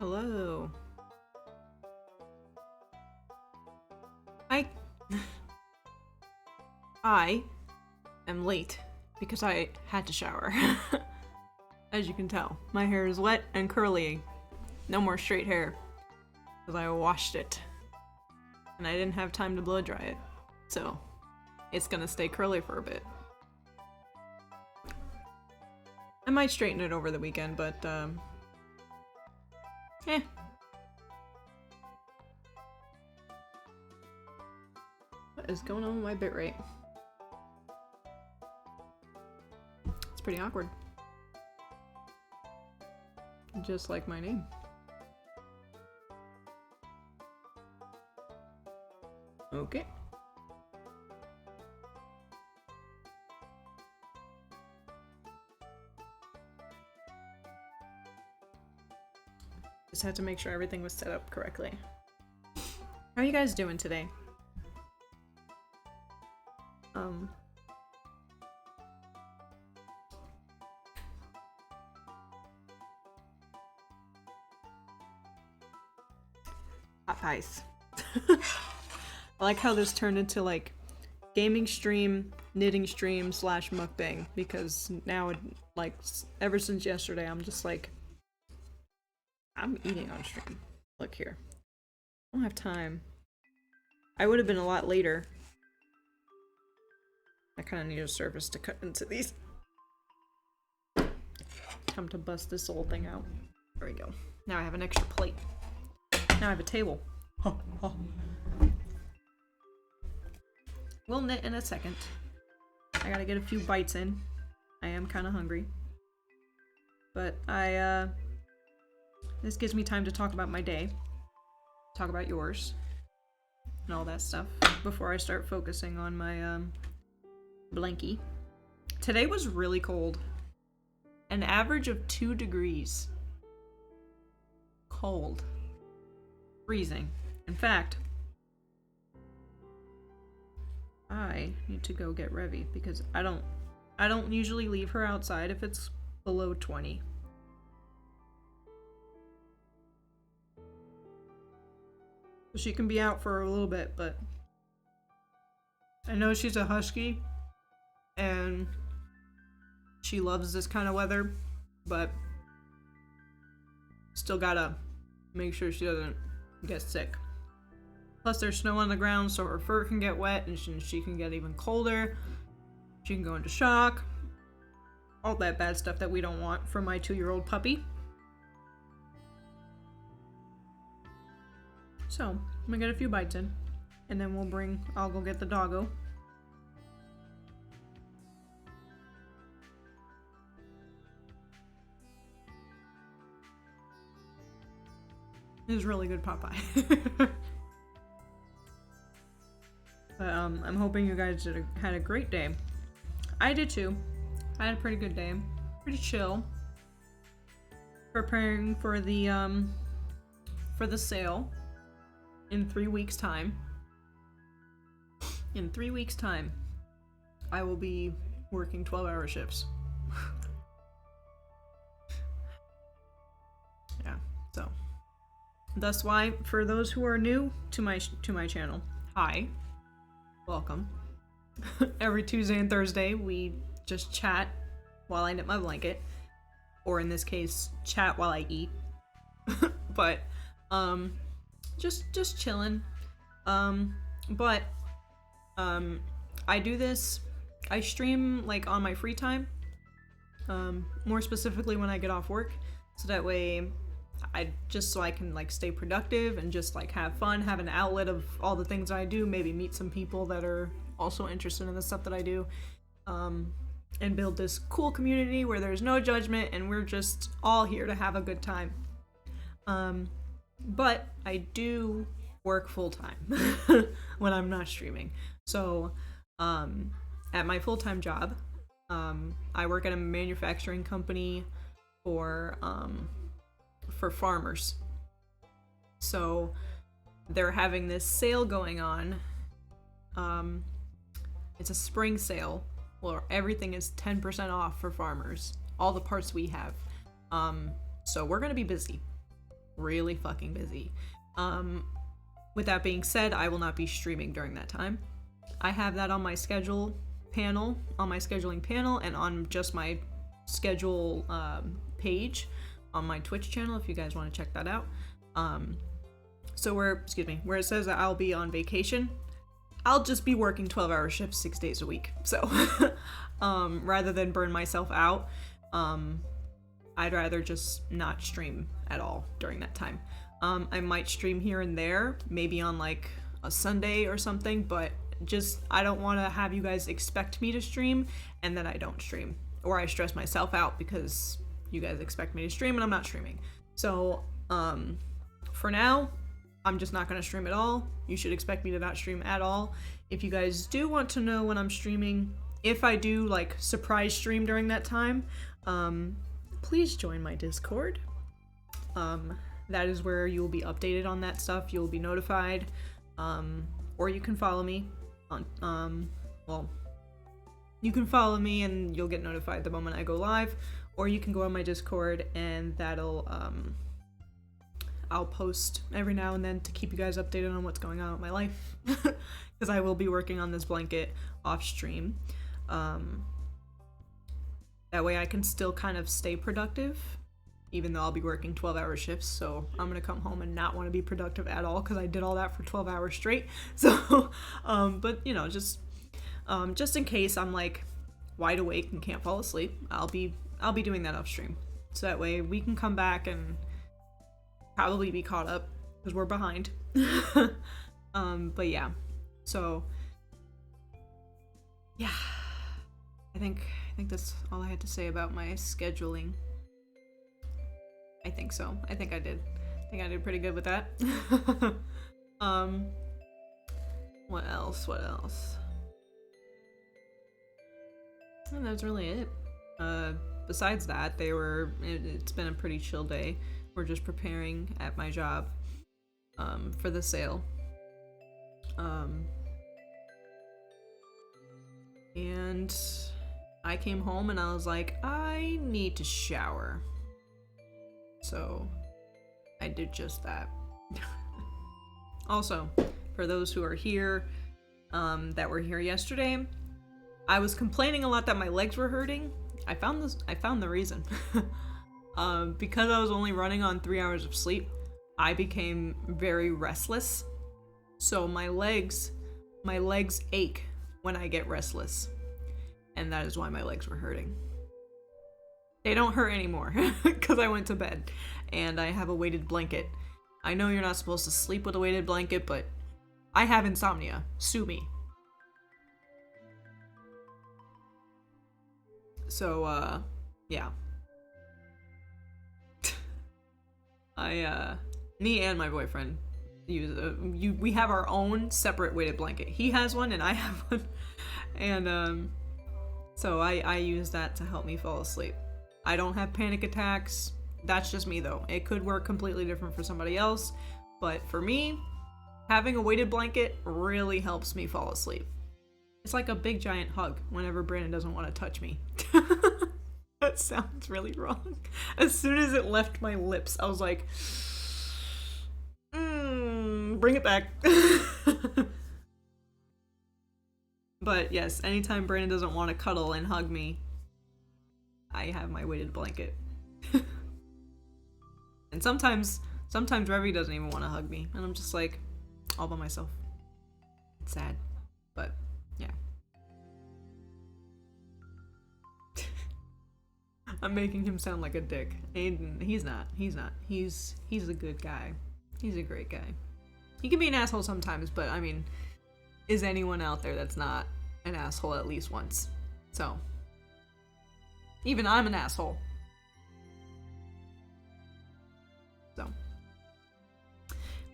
Hello. I am late because I had to shower. As you can tell, my hair is wet and curly. No more straight hair because I washed it. And I didn't have time to blow dry it. So it's gonna stay curly for a bit. I might straighten it over the weekend, but eh. What is going on with my bitrate? It's pretty awkward. Just like my name. Okay. Just had to make sure everything was set up correctly. How are you guys doing today? Nice. I like how this turned into like gaming stream, knitting stream / mukbang, because now like ever since yesterday I'm just like I'm eating on stream. Look here. I don't have time. I would have been a lot later. I kind of need a surface to cut into these. Time to bust this whole thing out. There we go. Now I have an extra plate. Now I have a table. We'll knit in a second. I gotta get a few bites in. I am kind of hungry. But this gives me time to talk about my day. Talk about yours. And all that stuff. Before I start focusing on my, blankie. Today was really cold. An average of 2 degrees. Cold. Freezing. In fact, I need to go get Revy because I don't usually leave her outside if it's below 20. She can be out for a little bit, but I know she's a husky and she loves this kind of weather, but still gotta make sure she doesn't get sick. Plus there's snow on the ground, so her fur can get wet and she can get even colder. She can go into shock. All that bad stuff that we don't want from my 2-year-old puppy. So, I'm gonna get a few bites in, and then I'll go get the doggo. It was really good Popeye. But I'm hoping you guys had a great day. I did too. I had a pretty good day. Pretty chill. Preparing for the sale in 3 weeks' time. In 3 weeks' time, I will be working 12-hour shifts. Yeah, so that's why, for those who are new to my channel, hi, welcome. Every Tuesday and Thursday, we just chat while I knit my blanket, or in this case, chat while I eat. But just chilling. But I do this. I stream like on my free time. More specifically when I get off work, so that way so I can like stay productive and just like have fun, have an outlet of all the things I do, maybe meet some people that are also interested in the stuff that I do, and build this cool community where there's no judgment and we're just all here to have a good time. But I do work full-time when I'm not streaming. So at my full-time job, I work at a manufacturing company for farmers. So they're having this sale going on. It's a spring sale where everything is 10% off for farmers. All the parts we have. So we're gonna be busy. really fucking busy. With that being said, I will not be streaming during that time. I have that on my schedule panel, on my scheduling panel, and on just my schedule page on my Twitch channel if you guys want to check that out. So where it says that I'll be on vacation, I'll just be working 12-hour shifts 6 days a week. So rather than burn myself out, I'd rather just not stream at all during that time. I might stream here and there, maybe on like a Sunday or something, but just I don't want to have you guys expect me to stream and then I don't stream, or I stress myself out because you guys expect me to stream and I'm not streaming. So for now, I'm just not going to stream at all. You should expect me to not stream at all. If you guys do want to know when I'm streaming, if I do like surprise stream during that time, please join my Discord. That is where you will be updated on that stuff. You'll be notified, or you can follow me on, well, you can follow me and you'll get notified the moment I go live, or you can go on my Discord and that'll, I'll post every now and then to keep you guys updated on what's going on with my life, because I will be working on this blanket off stream. That way I can still kind of stay productive, even though I'll be working 12-hour shifts, so I'm gonna come home and not want to be productive at all because I did all that for 12 hours straight. So, but you know, just in case I'm like wide awake and can't fall asleep, I'll be doing that off stream. So that way we can come back and probably be caught up because we're behind. But yeah, so yeah, I think that's all I had to say about my scheduling. I think so. I think I did pretty good with that. What else? And that's really it. Besides that, it's been a pretty chill day. We're just preparing at my job for the sale. And I came home and I was like, I need to shower. So I did just that. Also, for those who are here, that were here yesterday, I was complaining a lot that my legs were hurting. I found the reason. Because I was only running on 3 hours of sleep, I became very restless. So my legs ache when I get restless. And that is why my legs were hurting. They don't hurt anymore because I went to bed and I have a weighted blanket. I know you're not supposed to sleep with a weighted blanket, but I have insomnia. Sue me. So, yeah. Me and my boyfriend we have our own separate weighted blanket. He has one and I have one. And, so I use that to help me fall asleep. I don't have panic attacks. That's just me though. It could work completely different for somebody else, but for me, having a weighted blanket really helps me fall asleep. It's like a big giant hug whenever Brandon doesn't want to touch me. That sounds really wrong. As soon as it left my lips, I was like, bring it back. But yes, anytime Brandon doesn't want to cuddle and hug me, I have my weighted blanket. And sometimes Revy doesn't even want to hug me, and I'm just like, all by myself. It's sad, but yeah. I'm making him sound like a dick. And he's not. He's a good guy. He's a great guy. He can be an asshole sometimes, but I mean, is anyone out there that's not an asshole at least once? So, even I'm an asshole. So,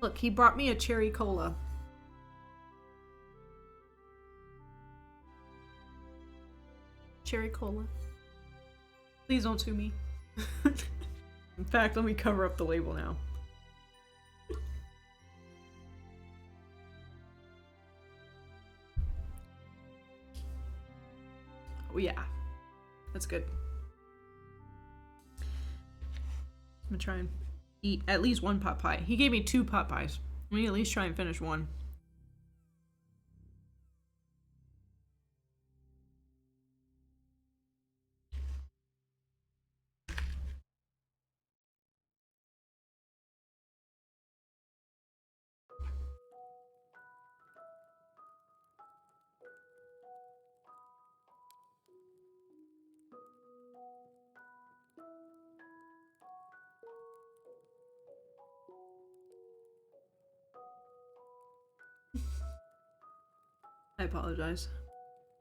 look, he brought me a cherry cola. Cherry cola. Please don't sue me. In fact, let me cover up the label now. Oh yeah, that's good. I'm gonna try and eat at least one pot pie. He gave me 2 pot pies. Let me at least try and finish one. I apologize.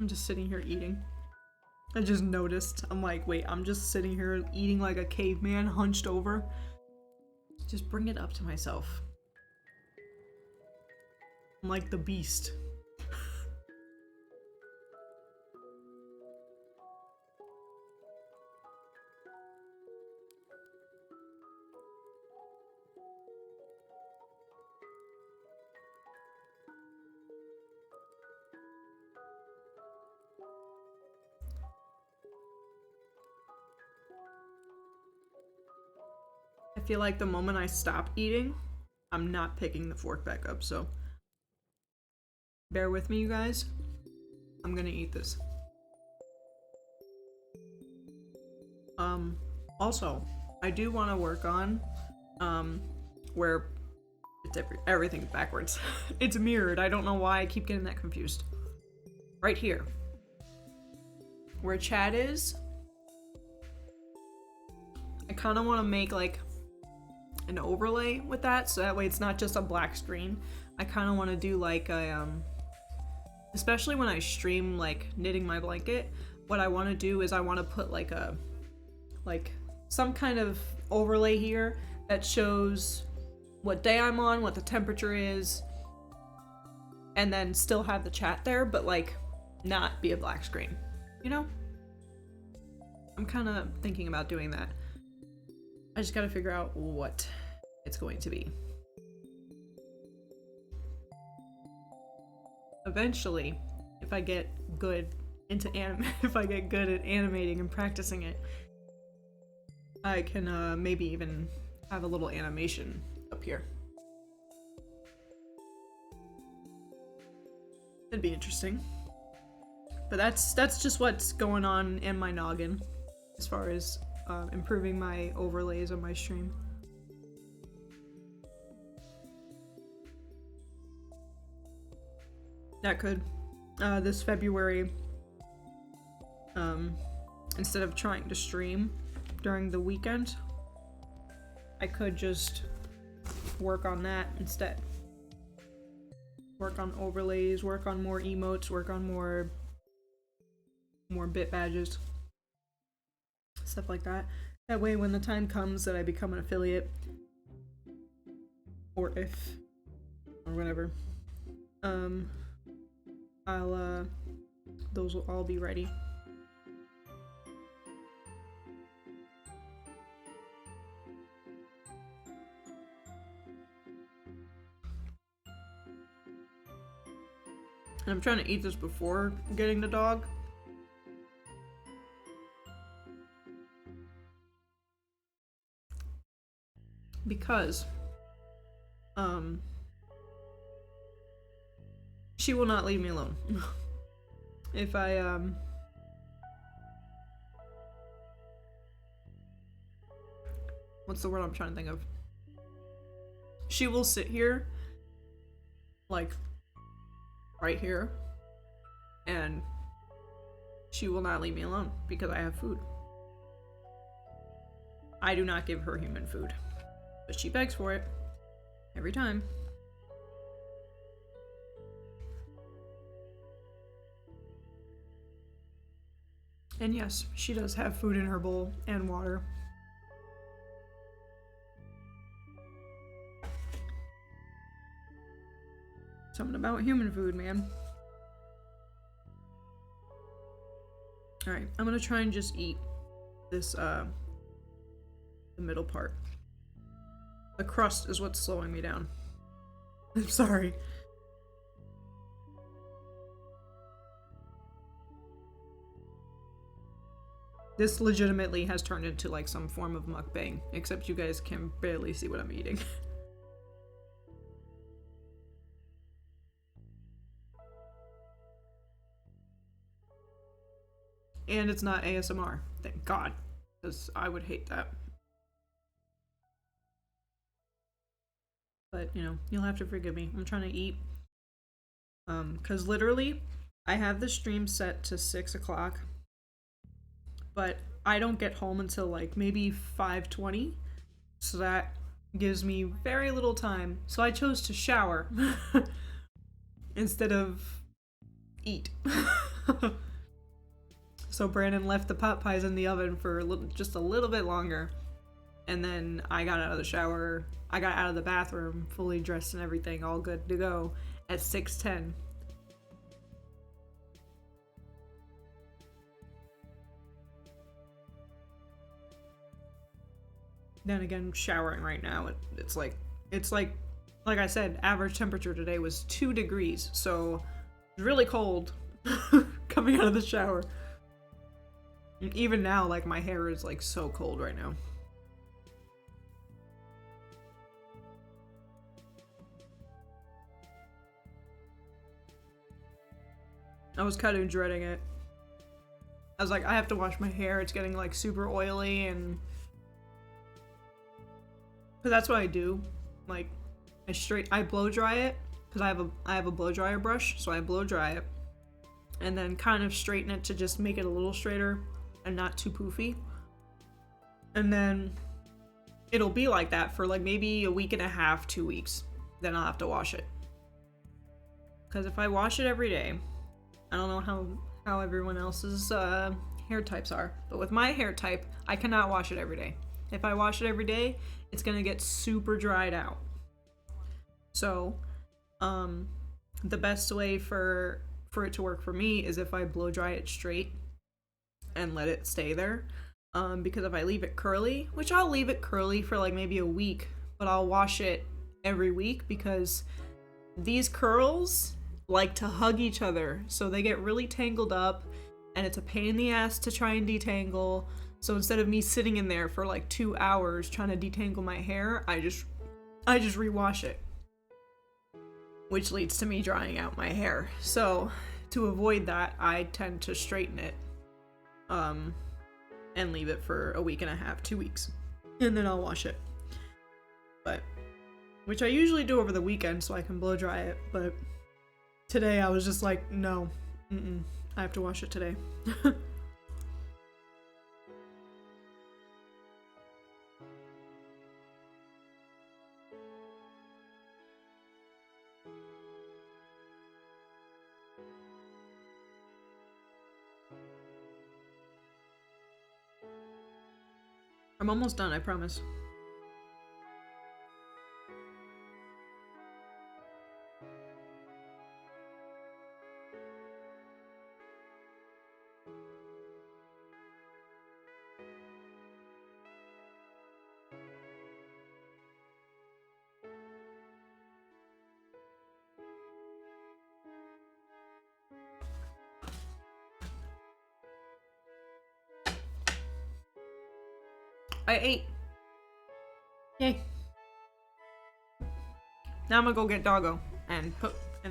I'm just sitting here eating. I just noticed. I'm like, wait, I'm just sitting here eating like a caveman hunched over. Just bring it up to myself. I'm like the beast. I feel like the moment I stop eating, I'm not picking the fork back up, so bear with me, you guys. I'm gonna eat this. Also, I do want to work on, where it's everything's backwards. It's mirrored. I don't know why I keep getting that confused. Right here. Where chat is, I kind of want to make like an overlay with that, so that way it's not just a black screen. I kind of want to do like a, especially when I stream like knitting my blanket, what I want to do is I want to put like a, some kind of overlay here that shows what day I'm on, what the temperature is, and then still have the chat there, but like not be a black screen, you know? I'm kind of thinking about doing that. I just gotta figure out what it's going to be. Eventually, if I get good into if I get good at animating and practicing it, I can maybe even have a little animation up here. That'd be interesting. But that's just what's going on in my noggin as far as improving my overlays on my stream. That could, this February, instead of trying to stream during the weekend, I could just work on that instead. Work on overlays, work on more emotes, work on more bit badges. Stuff like that. That way when the time comes that I become an affiliate, or whatever, those will all be ready. And I'm trying to eat this before getting the dog. Because, she will not leave me alone. If I, what's the word I'm trying to think of? She will sit here, like, right here, and she will not leave me alone because I have food. I do not give her human food, but she begs for it every time. And yes, she does have food in her bowl and water. Something about human food, man. Alright, I'm gonna try and just eat this, the middle part. The crust is what's slowing me down. I'm sorry. This legitimately has turned into like some form of mukbang, except you guys can barely see what I'm eating. And it's not ASMR, thank God, because I would hate that. But, you know, you'll have to forgive me. I'm trying to eat. Because literally, I have the stream set to 6 o'clock, but I don't get home until like maybe 5:20, so that gives me very little time. So I chose to shower instead of eat. So Brandon left the pot pies in the oven for just a little bit longer, and then I got out of the shower. I got out of the bathroom, fully dressed and everything, all good to go at 6:10. Then again, showering right now, it's like I said, average temperature today was 2 degrees, so it's really cold coming out of the shower. And even now, like, my hair is like so cold right now. I was kind of dreading it. I was like, I have to wash my hair, it's getting like super oily, and because that's what I do. Like, I blow dry it, because I have a blow dryer brush, so I blow dry it, and then kind of straighten it to just make it a little straighter and not too poofy. And then it'll be like that for like maybe a week and a half, 2 weeks. Then I'll have to wash it. Because if I wash it every day, I don't know how everyone else's hair types are, but with my hair type, I cannot wash it every day. If I wash it every day, it's gonna get super dried out. So, the best way for it to work for me is if I blow dry it straight and let it stay there. Because if I leave it curly, which I'll leave it curly for like maybe a week, but I'll wash it every week because these curls like to hug each other, so they get really tangled up, and it's a pain in the ass to try and detangle. So instead of me sitting in there for like 2 hours trying to detangle my hair, I just rewash it, which leads to me drying out my hair. So to avoid that, I tend to straighten it and leave it for a week and a half, 2 weeks, and then I'll wash it. But which I usually do over the weekend so I can blow dry it, but today I was just like, no, I have to wash it today. I'm almost done, I promise. I ate. Yay. Now I'm gonna go get Doggo and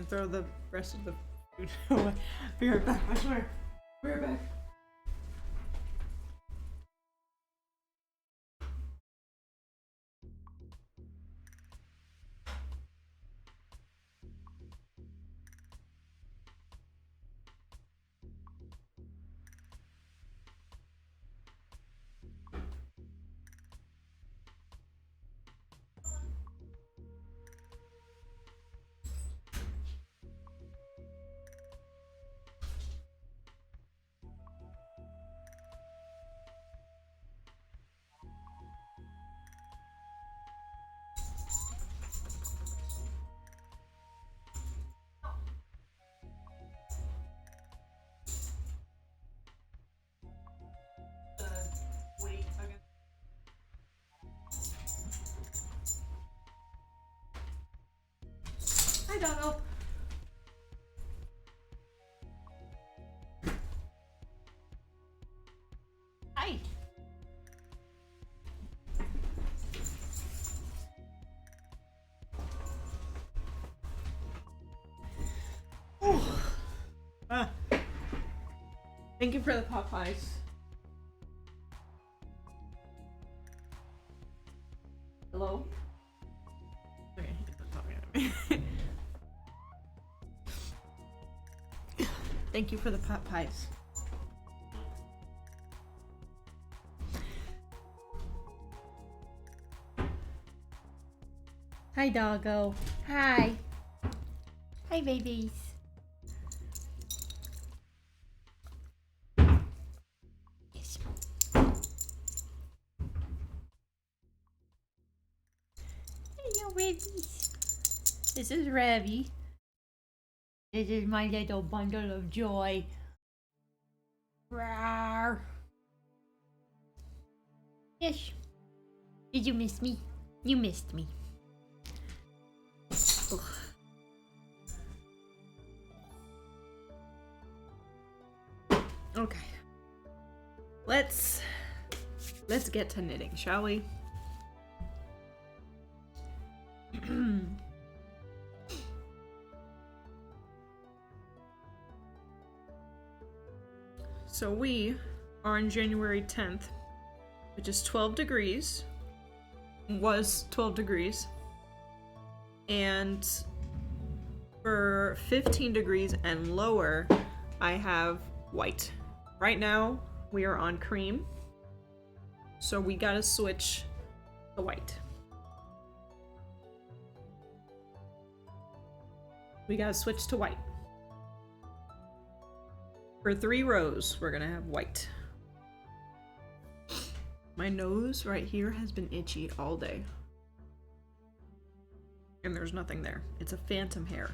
throw the rest of the food away. Be right back, I swear. Be right back. Hi, Doggo. Hi. Thank you for the Popeyes. Hello? Okay, he's not talking to me. Thank you for the Popeyes. Hi, doggo. Hi. Hi, babies. Yes. Hello, babies. This is Ravi. This is my little bundle of joy. Rawr. Yes. Did you miss me? You missed me. Ugh. Okay. Let's get to knitting, shall we? So we are on January 10th, which is 12 degrees. Was 12 degrees. And for 15 degrees and lower, I have white. Right now, we are on cream. So we gotta switch to white. We gotta switch to white. For 3 rows, we're gonna have white. My nose right here has been itchy all day. And there's nothing there. It's a phantom hair.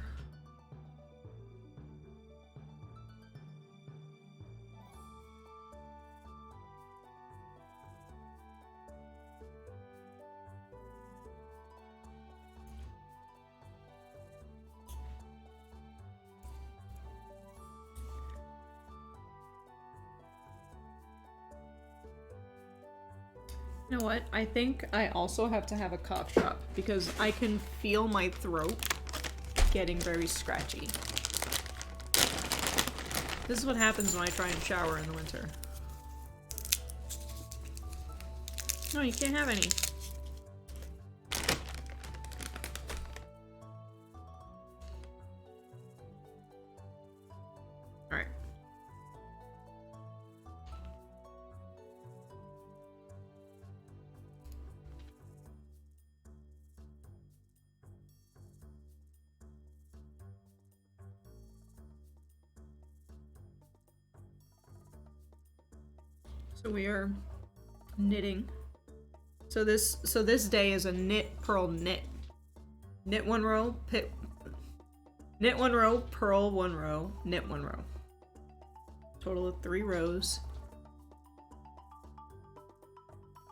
You know what? I think I also have to have a cough drop because I can feel my throat getting very scratchy. This is what happens when I try and shower in the winter. No, you can't have any. Alright. So we are knitting. So this day is a knit, purl, knit. Knit 1 row, knit 1 row, purl 1 row, knit 1 row. Total of 3 rows.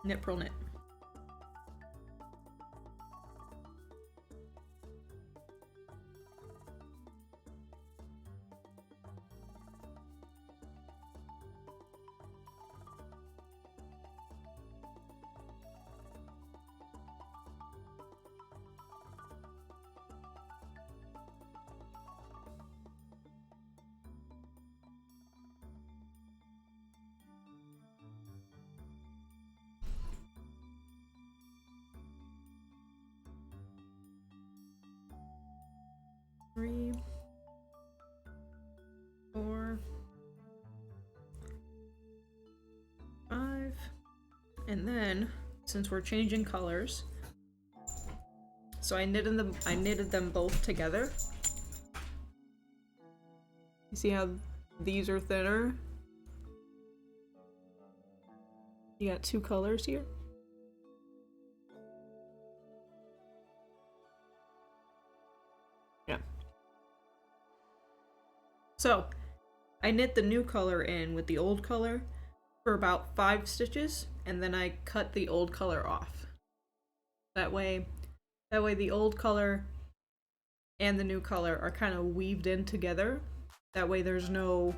Knit, purl, knit. Three, 4, 5, and then since we're changing colors, so I knitted them both together. You see how these are thinner? You got 2 colors here. Yeah. So, I knit the new color in with the old color for about 5 stitches, and then I cut the old color off. That way the old color and the new color are kind of weaved in together. That way there's no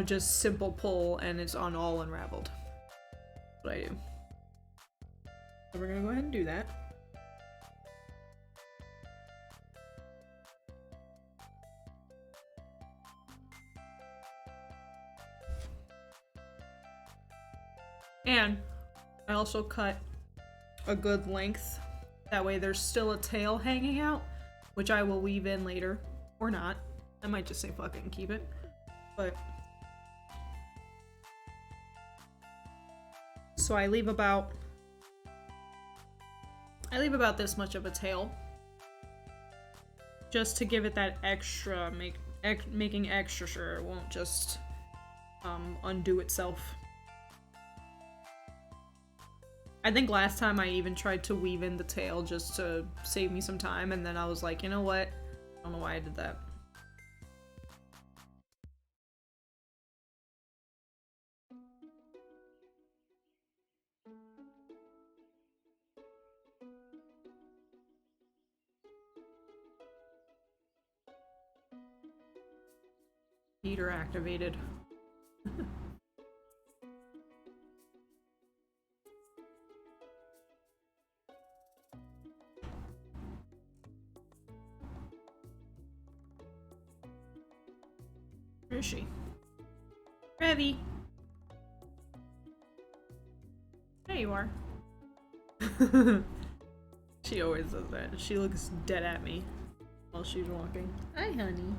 just simple pull and it's on all unraveled. That's what I do. So we're gonna go ahead and do that. And I also cut a good length. That way there's still a tail hanging out, which I will weave in later. Or not. I might just say fuck it and keep it. But... so I leave about this much of a tail. Just to give it that extra, making extra sure it won't just undo itself. I think last time I even tried to weave in the tail just to save me some time, and then I was like, you know what? I don't know why I did that. Heater activated. Where is she? Revy! There you are. She always does that. She looks dead at me while she's walking. Hi, honey.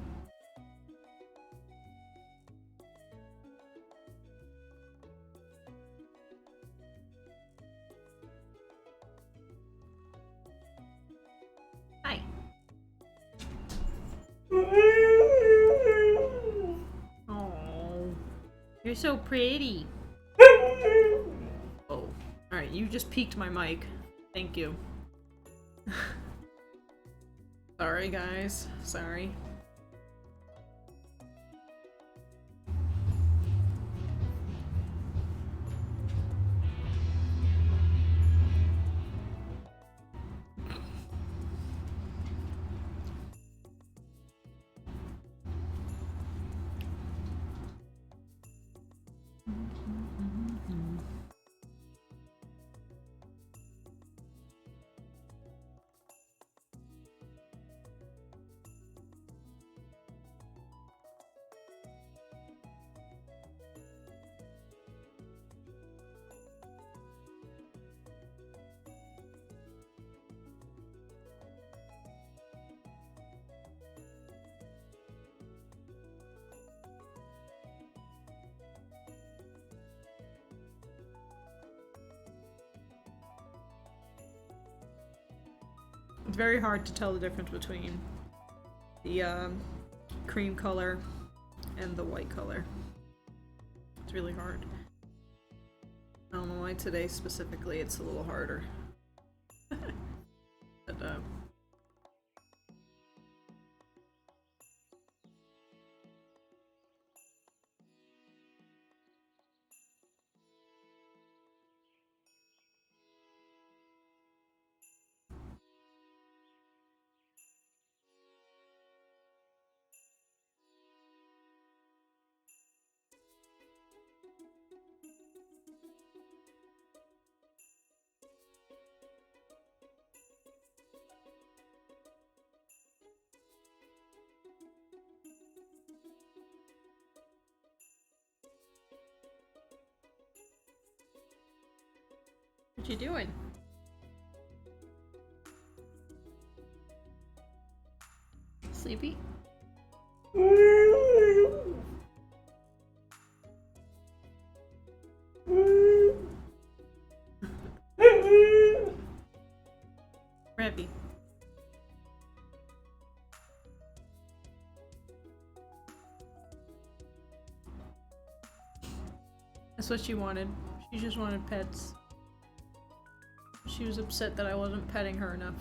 Hi. Oh, you're so pretty. Oh, alright, you just peeked my mic. Thank you. Sorry, guys. Sorry. It's very hard to tell the difference between the cream color and the white color. It's really hard. I don't know why today specifically it's a little harder. But what you doing? Sleepy? Revy. That's what she wanted. She just wanted pets. She was upset that I wasn't petting her enough.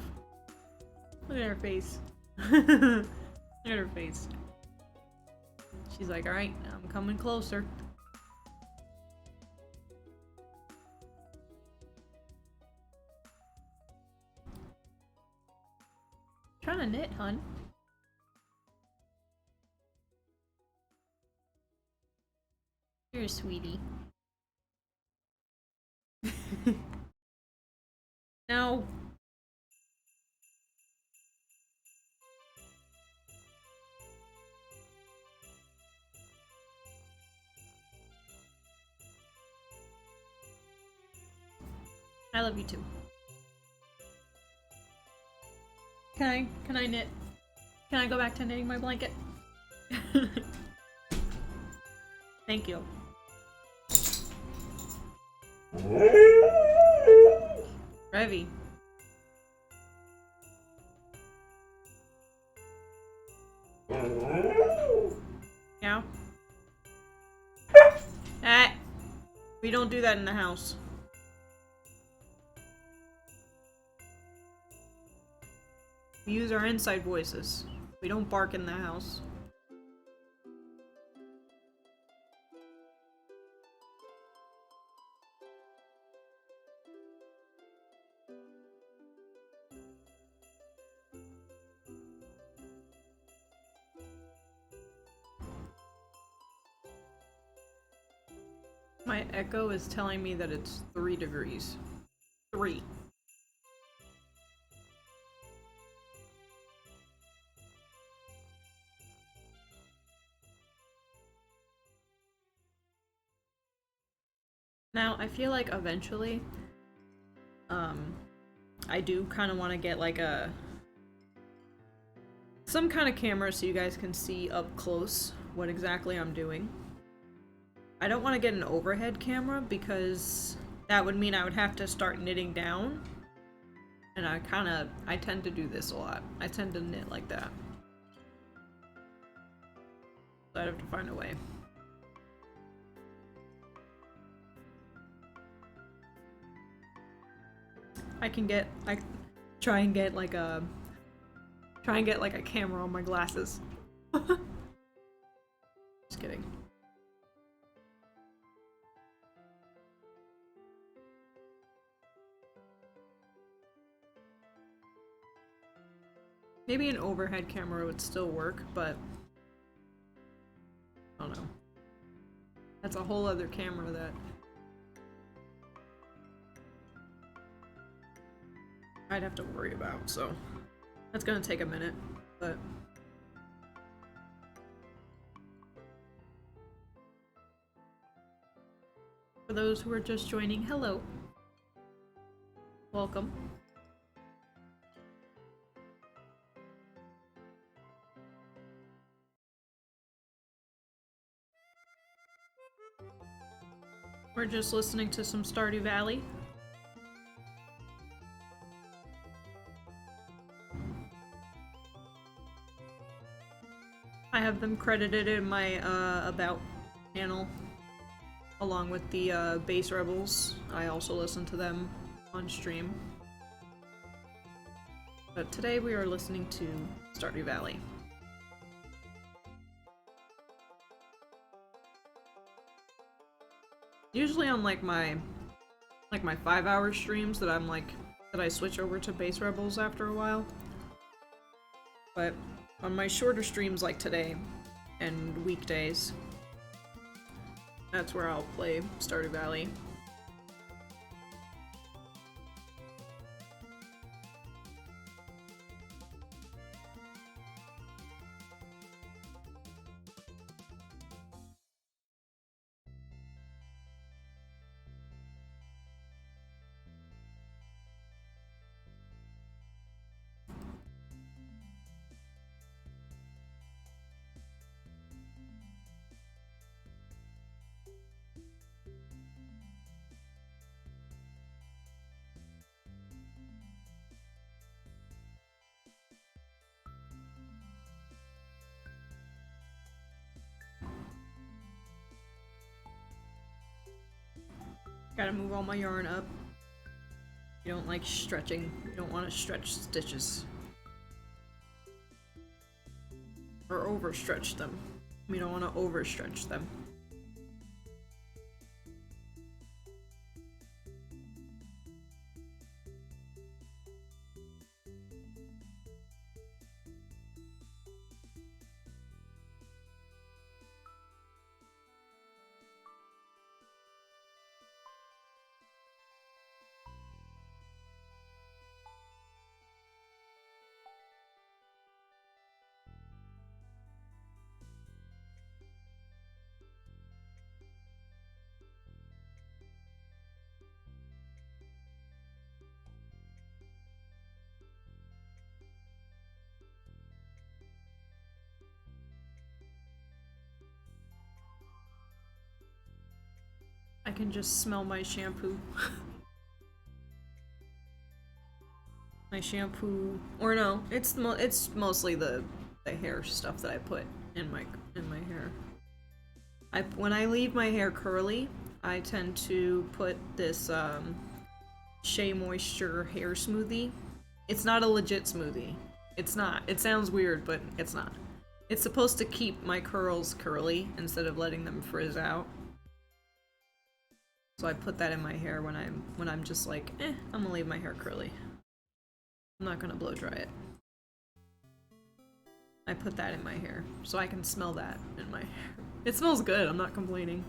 Look at her face. Look at her face. She's like, alright, I'm coming closer. Trying to knit, hun. You're a sweetie. No. I love you too. Can I knit? Can I go back to knitting my blanket? Thank you. Revy. Yeah. Ah! We don't do that in the house. We use our inside voices. We don't bark in the house. My echo is telling me that it's 3 degrees. 3. Now, I feel like eventually, I do kind of want to get like some kind of camera so you guys can see up close what exactly I'm doing. I don't want to get an overhead camera because that would mean I would have to start knitting down. And I tend to do this a lot. I tend to knit like that. So I'd have to find a way. I try and get like a camera on my glasses. Just kidding. Maybe an overhead camera would still work, but I don't know. That's a whole other camera that I'd have to worry about, so that's gonna take a minute, but for those who are just joining, hello. Welcome. We're just listening to some Stardew Valley. I have them credited in my About channel, along with the Base Rebels. I also listen to them on stream. But today we are listening to Stardew Valley. Usually on like my 5-hour streams that I switch over to Base Rebels after a while. But on my shorter streams like today and weekdays, that's where I'll play Stardew Valley. Gotta move all my yarn up. You don't like stretching. You don't want to stretch stitches. Or overstretch them. You don't want to overstretch them. I can just smell my shampoo. My shampoo, or no, it's mostly the hair stuff that I put in my hair. When I leave my hair curly, I tend to put this Shea Moisture hair smoothie. It's not a legit smoothie. It's not. It sounds weird, but it's not. It's supposed to keep my curls curly instead of letting them frizz out. So I put that in my hair when I'm just like, I'm gonna leave my hair curly. I'm not gonna blow dry it. I put that in my hair so I can smell that in my hair. It smells good, I'm not complaining.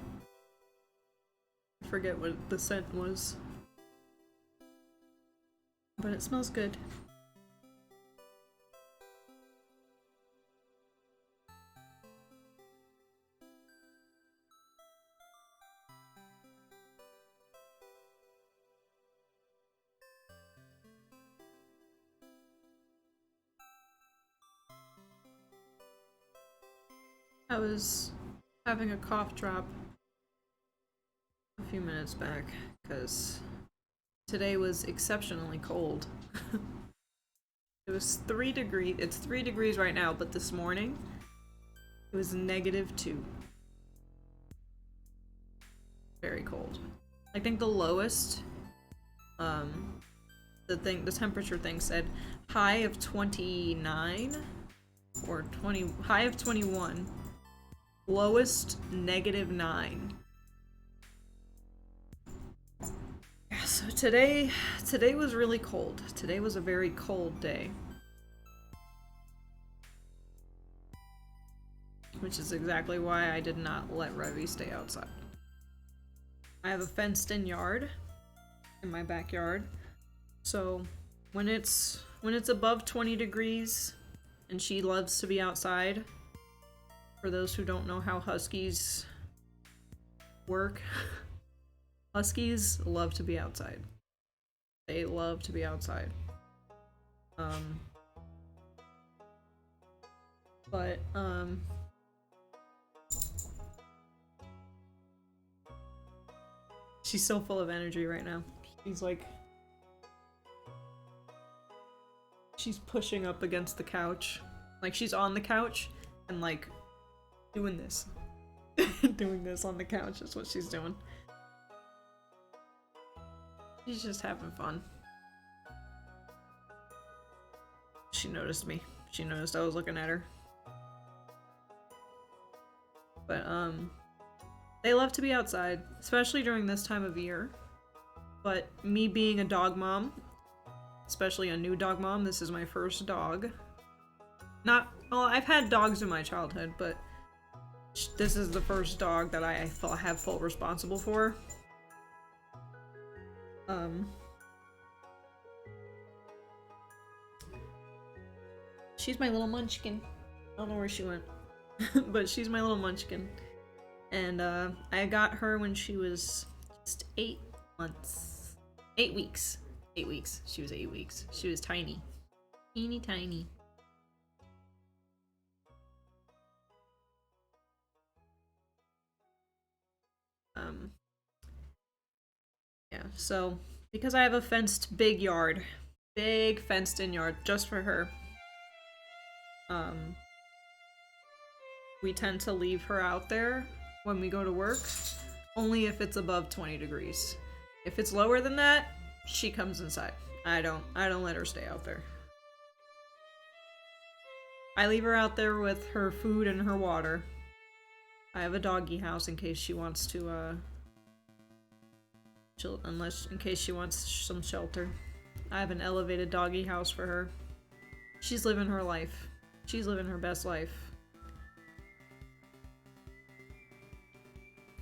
I forget what the scent was. But it smells good. I was having a cough drop a few minutes back because today was exceptionally cold. It was 3 degrees. It's 3 degrees right now, but this morning it was -2. Very cold. I think the lowest, the temperature thing said high of 29 or high of 21. Lowest -9. Yeah, so today was really cold. Today was a very cold day. Which is exactly why I did not let Revy stay outside. I have a fenced-in yard in my backyard. So when it's above 20 degrees and she loves to be outside, for those who don't know how huskies work, huskies love to be outside. They love to be outside. She's so full of energy right now. She's like, she's pushing up against the couch. Like she's on the couch and like doing this. Doing this on the couch is what she's doing. She's just having fun. She noticed me. She noticed I was looking at her. But, they love to be outside, especially during this time of year. But me being a dog mom, especially a new dog mom, this is my first dog. Well, I've had dogs in my childhood, but this is the first dog that I have full responsible for. She's my little munchkin. I don't know where she went. But she's my little munchkin. And I got her when she was just 8 months. 8 weeks. 8 weeks. She was 8 weeks. She was tiny. Teeny tiny. Yeah, so because I have a fenced big yard, big fenced in yard just for her, we tend to leave her out there when we go to work, only if it's above 20 degrees. If it's lower than that, she comes inside. I don't let her stay out there. I leave her out there with her food and her water. I have a doggy house in case she wants to, in case she wants some shelter. I have an elevated doggy house for her. She's living her life. She's living her best life.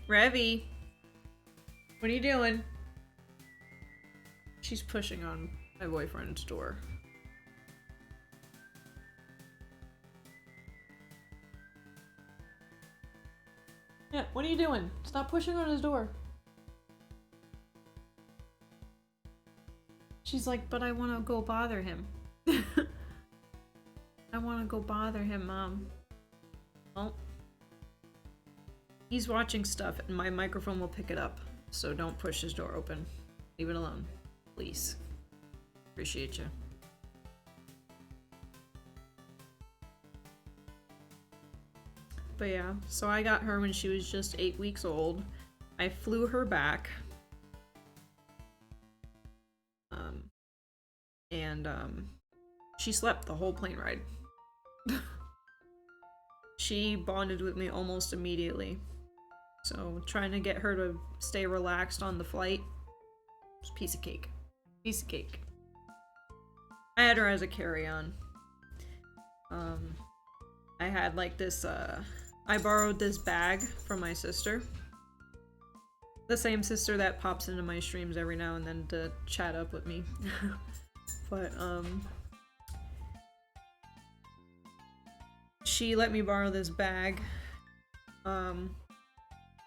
Revy, what are you doing? She's pushing on my boyfriend's door. Yeah, what are you doing? Stop pushing on his door. She's like, but I want to go bother him. I want to go bother him, Mom. Well, he's watching stuff and my microphone will pick it up. so don't push his door open. Leave it alone, please. Appreciate you. But yeah, so I got her when she was just 8 weeks old. I flew her back. And she slept the whole plane ride. She bonded with me almost immediately. So trying to get her to stay relaxed on the flight was a piece of cake. Piece of cake. I had her as a carry-on. I had like this, I borrowed this bag from my sister. The same sister that pops into my streams every now and then to chat up with me. But, she let me borrow this bag. And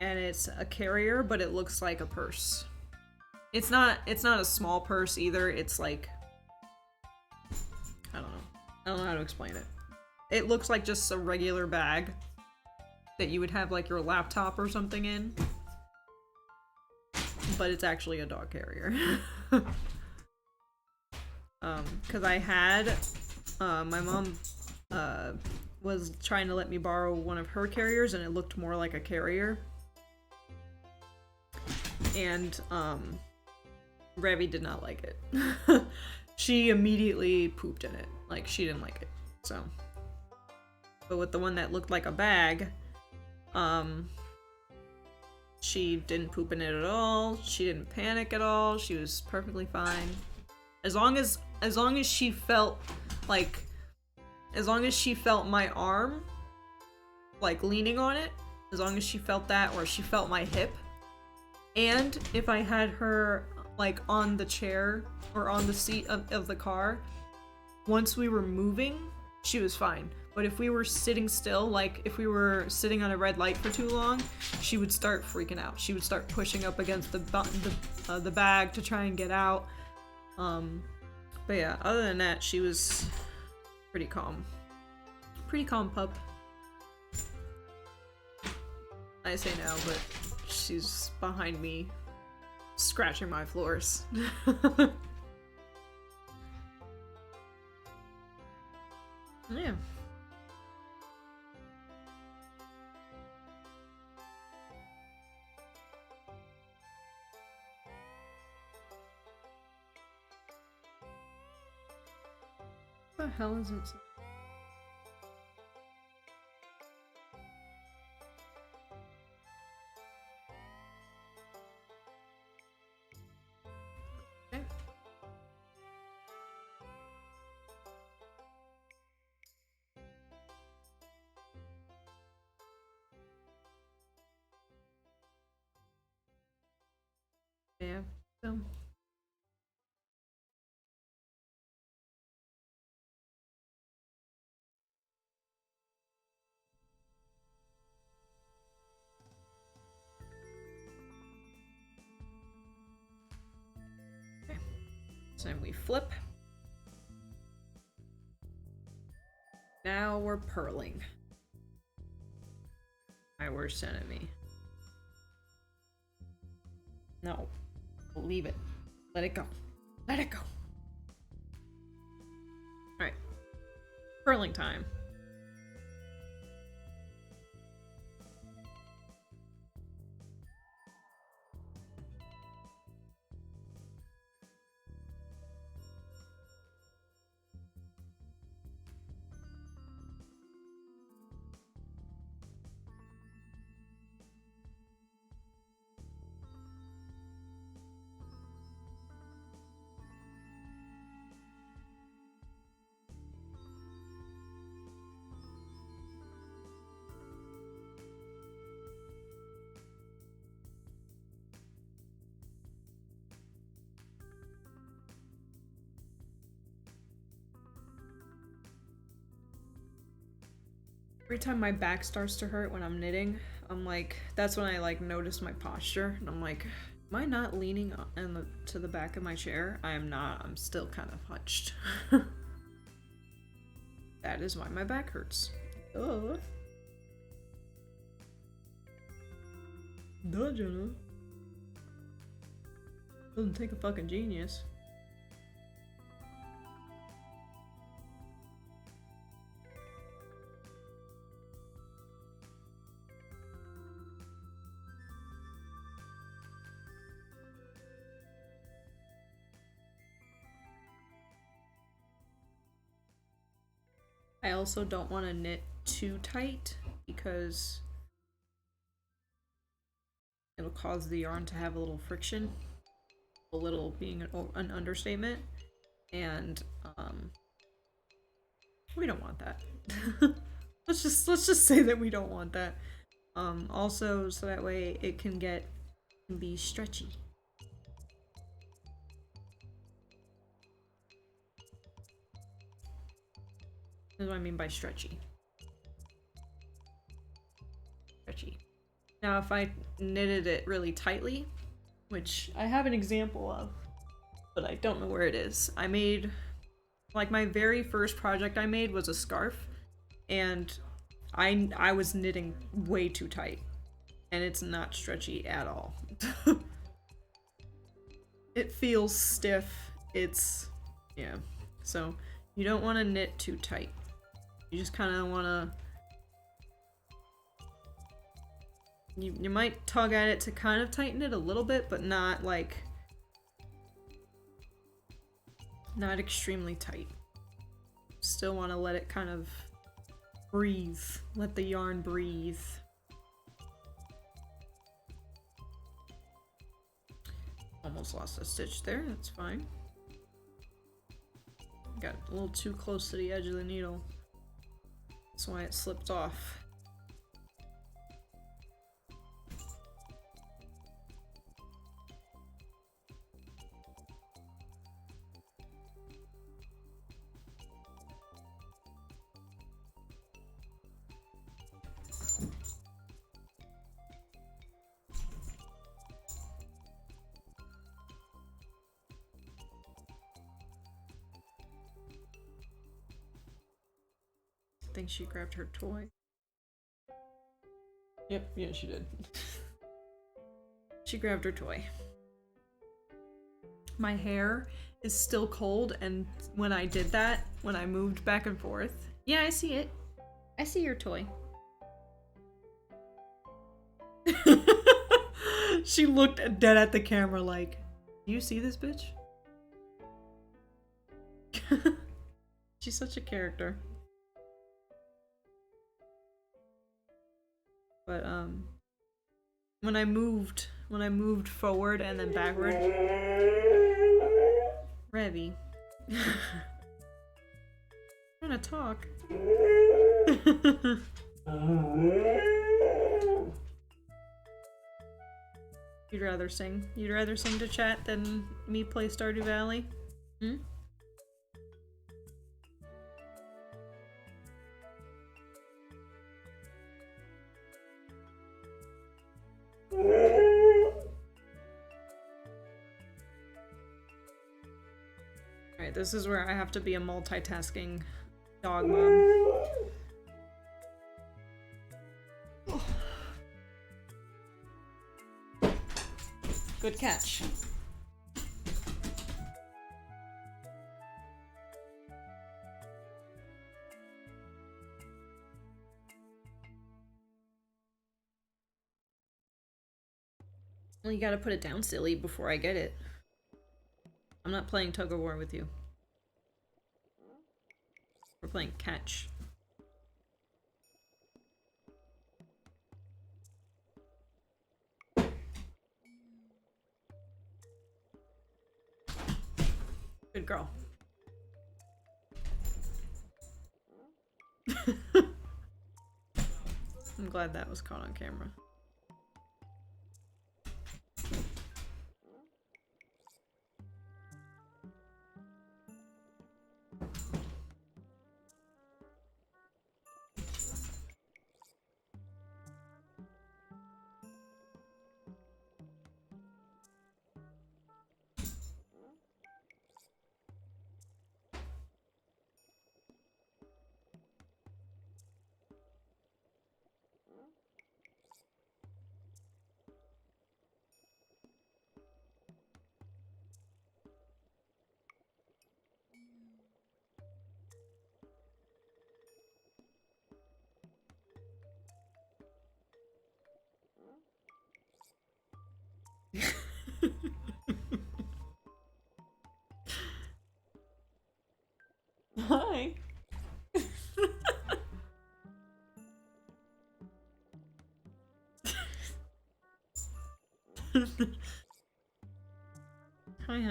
it's a carrier, but it looks like a purse. It's not a small purse either. It's like, I don't know how to explain it. It looks like just a regular bag that you would have like your laptop or something in. But it's actually a dog carrier. Cause I had, my mom, was trying to let me borrow one of her carriers and it looked more like a carrier. And, Revy did not like it. She immediately pooped in it. Like, she didn't like it, so. But with the one that looked like a bag, she didn't poop in it at all. She didn't panic at all. She was perfectly fine. As long as she felt like, as long as she felt my arm, like leaning on it, as long as she felt that, or she felt my hip, and if I had her like on the chair or on the seat of the car, once we were moving, she was fine. But if we were sitting still, like if we were sitting on a red light for too long, she would start freaking out. She would start pushing up against the bag to try and get out. But yeah, other than that, she was pretty calm. Pretty calm pup. I say now, but she's behind me, scratching my floors. Yeah. What the hell is it? Okay. Yeah, so. So we flip. Now we're purling. My worst enemy. No. Leave it. Let it go. Let it go. Alright. Purling time. Every time my back starts to hurt when I'm knitting, I'm like, that's when I like notice my posture, and I'm like, am I not leaning to the back of my chair? I am not. I'm still kind of hunched. That is why my back hurts. Duh. Duh, Jenna. Doesn't take a fucking genius. I also don't want to knit too tight because it'll cause the yarn to have a little friction. A little being an understatement. And we don't want that. let's just say that we don't want that. Also so that way it can be stretchy. That's what I mean by stretchy. Stretchy. Now if I knitted it really tightly, which I have an example of, but I don't know where it is. I made, like, my very first project I made was a scarf, and I was knitting way too tight, and it's not stretchy at all. It feels stiff. Yeah. So you don't want to knit too tight. You just kind of want to. You might tug at it to kind of tighten it a little bit, but not like. Not extremely tight. Still want to let it kind of breathe. Let the yarn breathe. Almost lost a stitch there, that's fine. Got a little too close to the edge of the needle. That's why it slipped off. I think she grabbed her toy. Yep, yeah, she did. She grabbed her toy. My hair is still cold, and when I did that, when I moved back and forth, yeah, I see it. I see your toy. She looked dead at the camera like, do you see this bitch? She's such a character. But when I moved forward and then backward, Revy, trying to talk. You'd rather sing? You'd rather sing to chat than me play Stardew Valley? Hmm? Alright, this is where I have to be a multitasking dog mom. Good catch. Well, you gotta put it down, silly, before I get it. I'm not playing tug of war with you. We're playing catch. Good girl. I'm glad that was caught on camera.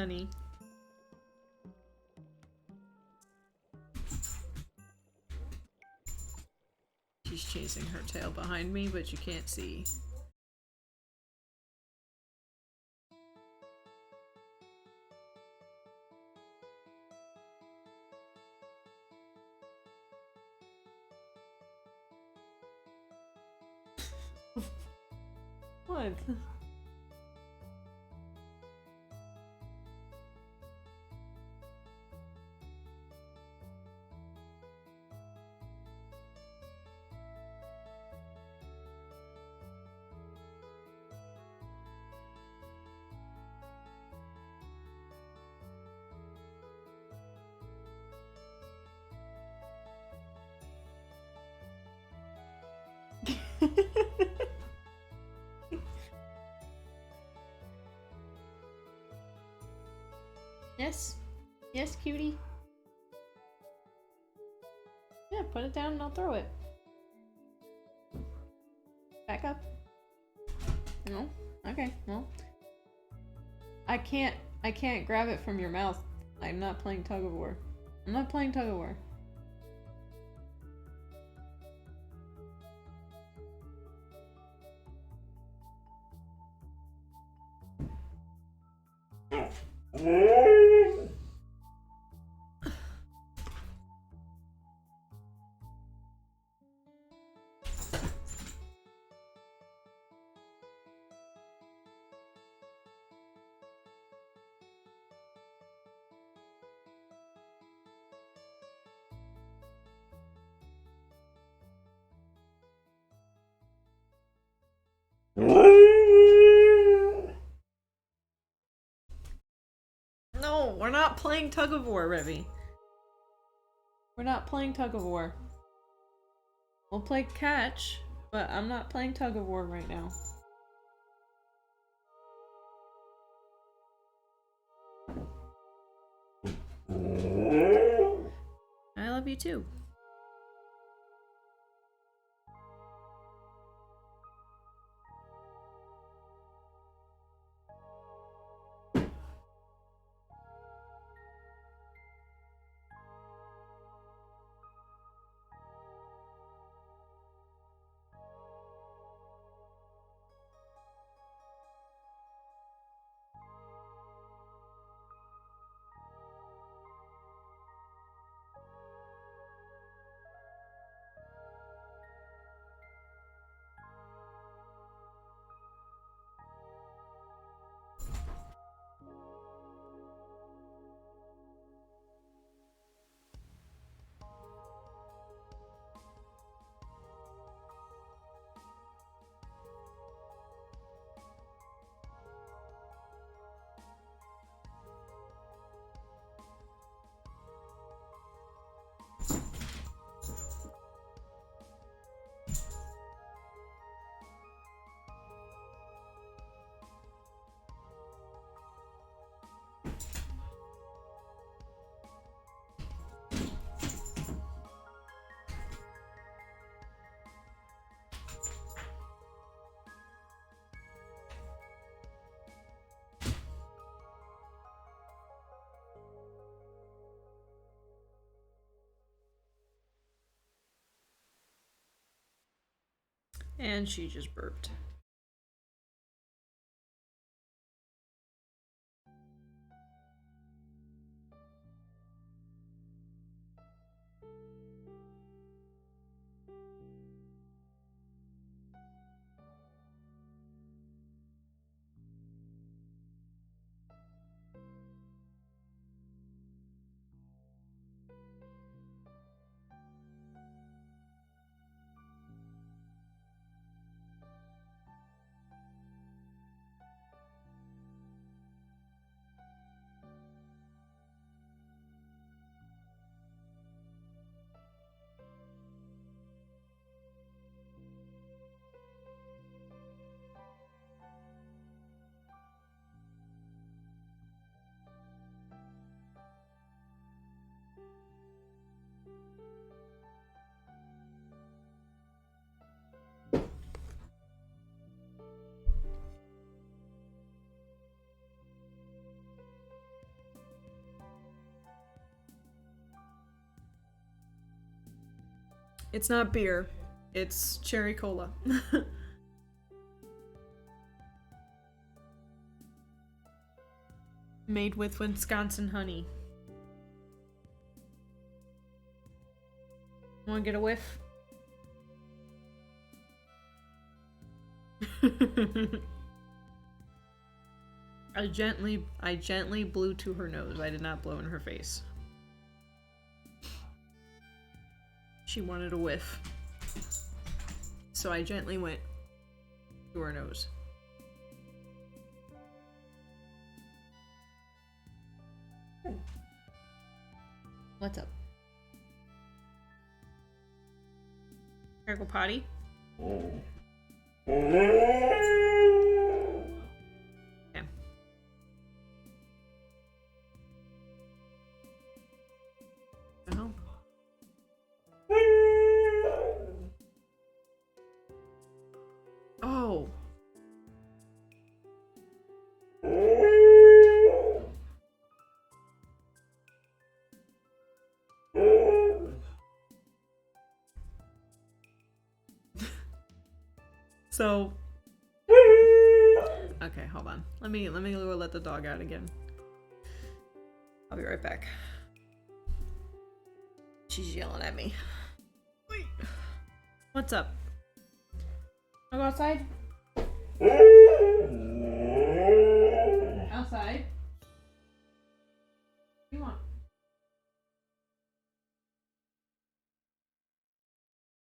honey. She's chasing her tail behind me, but you can't see. What? Yes? Yes, cutie? Yeah, put it down and I'll throw it. Back up. No? Okay, well. I can't grab it from your mouth. I'm not playing tug of war. I'm not playing tug of war. No, we're not playing tug of war, Revy. We're not playing tug of war. We'll play catch, but I'm not playing tug of war right now. I love you too. And she just burped. It's not beer. It's cherry cola. Made with Wisconsin honey. Wanna get a whiff? I gently blew to her nose. I did not blow in her face. She wanted a whiff. So I gently went to her nose. What's up? Here, go potty. Okay. Oh. Oh. So. Okay, hold on. Let me go let the dog out again. I'll be right back. She's yelling at me. Wait. What's up? I'll go outside? Outside? What do you want?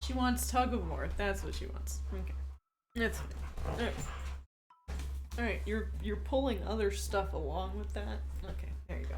She wants tug of war. That's what she wants. Okay. That's alright. Alright, you're pulling other stuff along with that. Okay, there you go.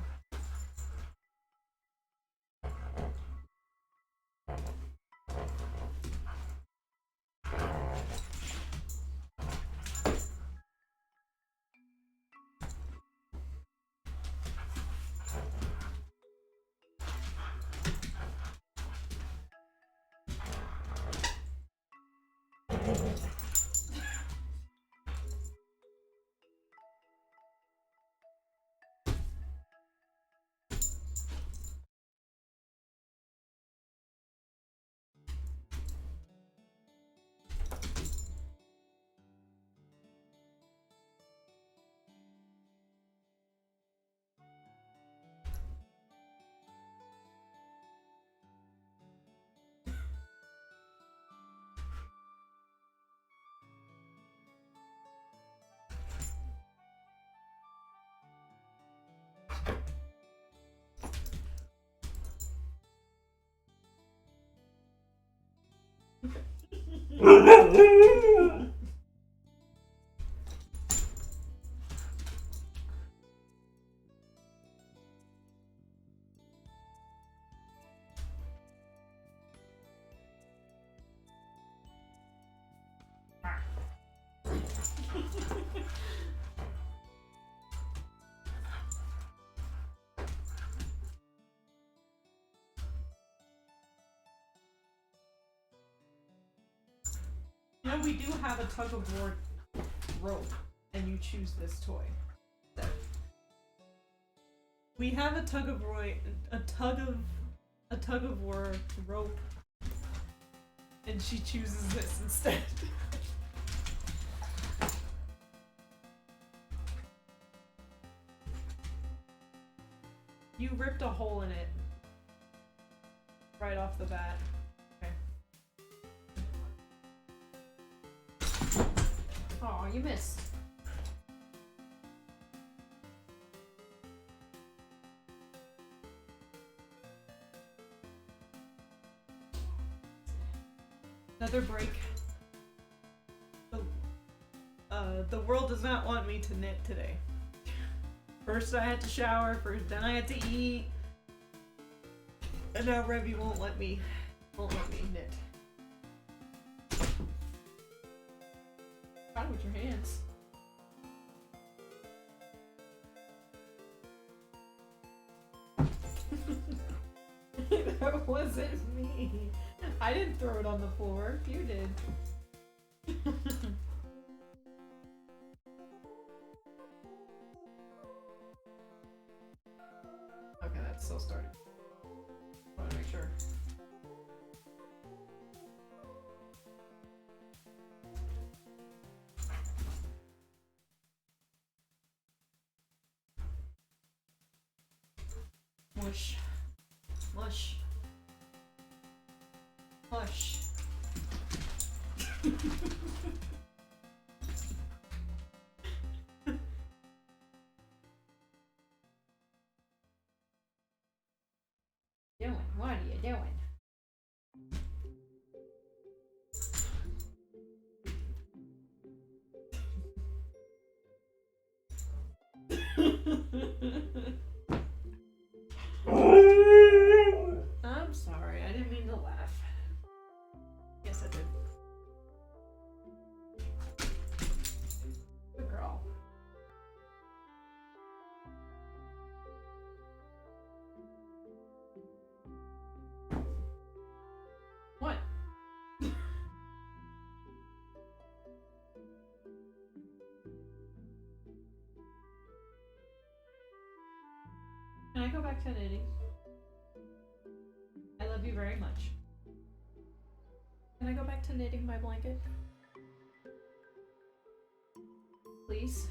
You know, we do have a tug of war rope, and you choose this toy. So, we have a tug of war rope, and she chooses this instead. You ripped a hole in it right off the bat. Oh, you missed. Another break. The world does not want me to knit today. First I had to shower, then I had to eat. And now Revy won't let me knit. Try with your hands. That wasn't me. I didn't throw it on the floor. You did. Okay, that's still starting. I want to make sure. Mush. Mush. Mush. Doing? What are you doing? I'm sorry, I didn't mean to laugh. Yes, I did. Good girl. What? Can I go back to knitting? I love you very much. Can I go back to knitting my blanket? Please?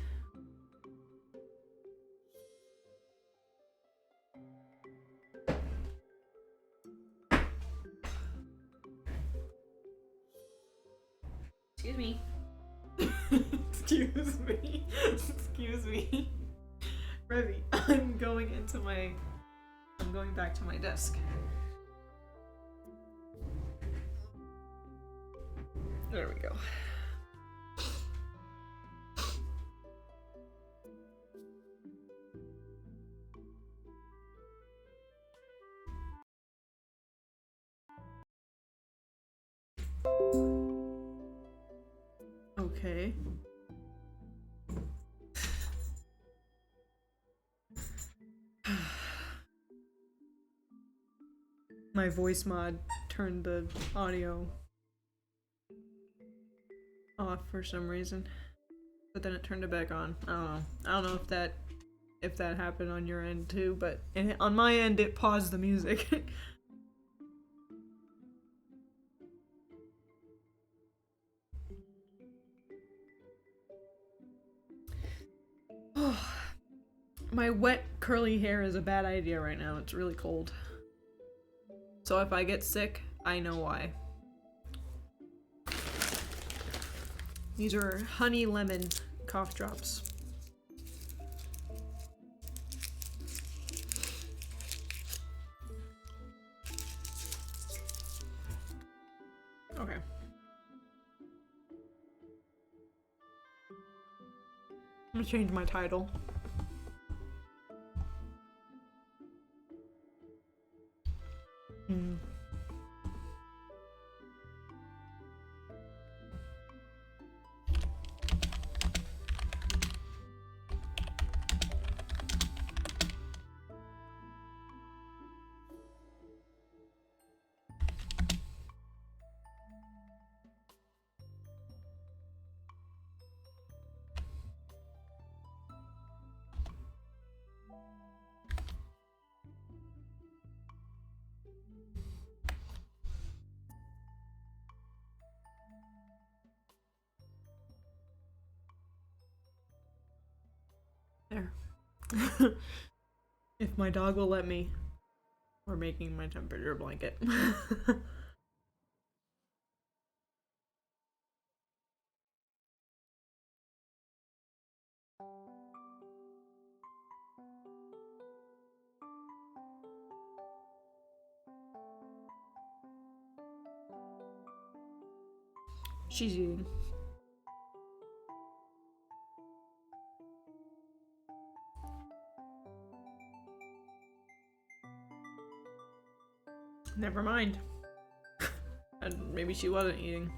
Excuse me. Excuse me. Excuse me. Revy, I'm going back to my desk. There we go. Okay. My voice mod turned the audio off for some reason, but then it turned it back on. I don't know. I don't know if that happened on your end too, but on my end it paused the music. My wet curly hair is a bad idea right now. It's really cold. So if I get sick, I know why. These are honey lemon cough drops. Okay. I'm gonna change my title. There. If my dog will let me, we're making my temperature blanket. She's eating. Never mind. And maybe she wasn't eating.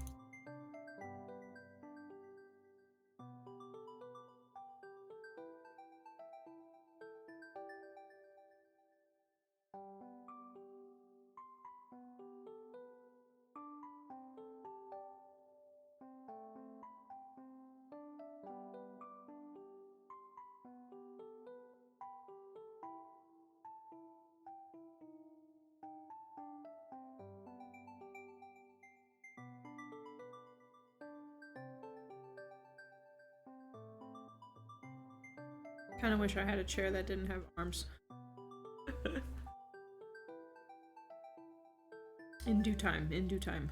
Kinda wish I had a chair that didn't have arms. In due time, in due time.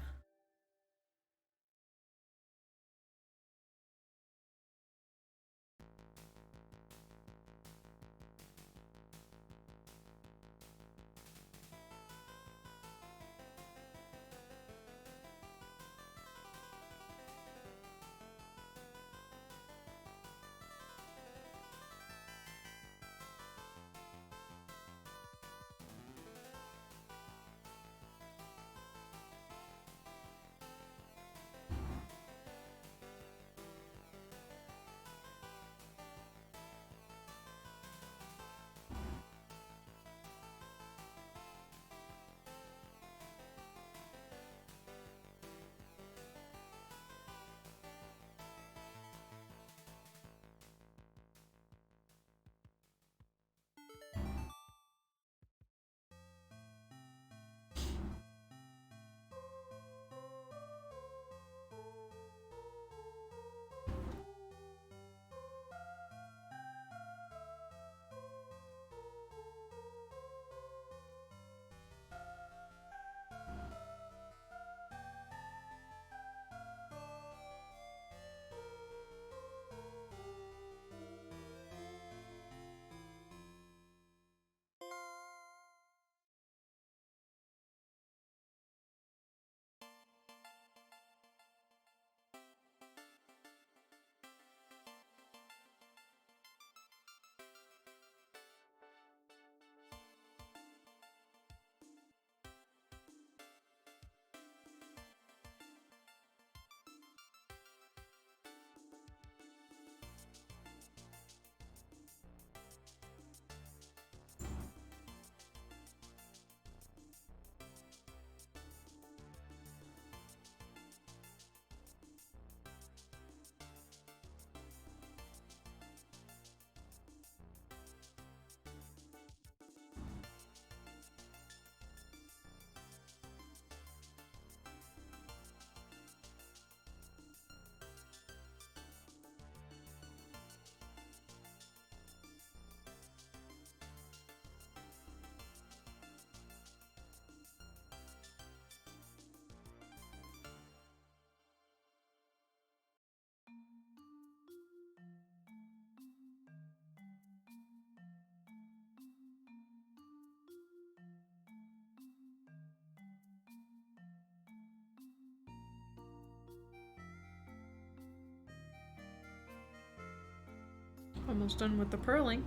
Almost done with the purling.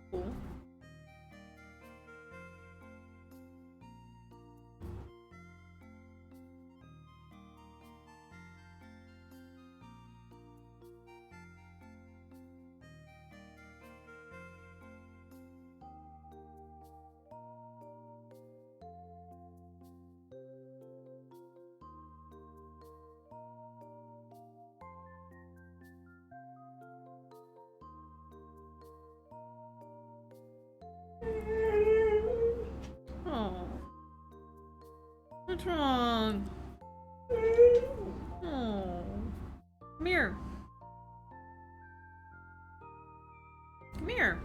Cool. Oh. What's wrong? Oh. Come here. Come here.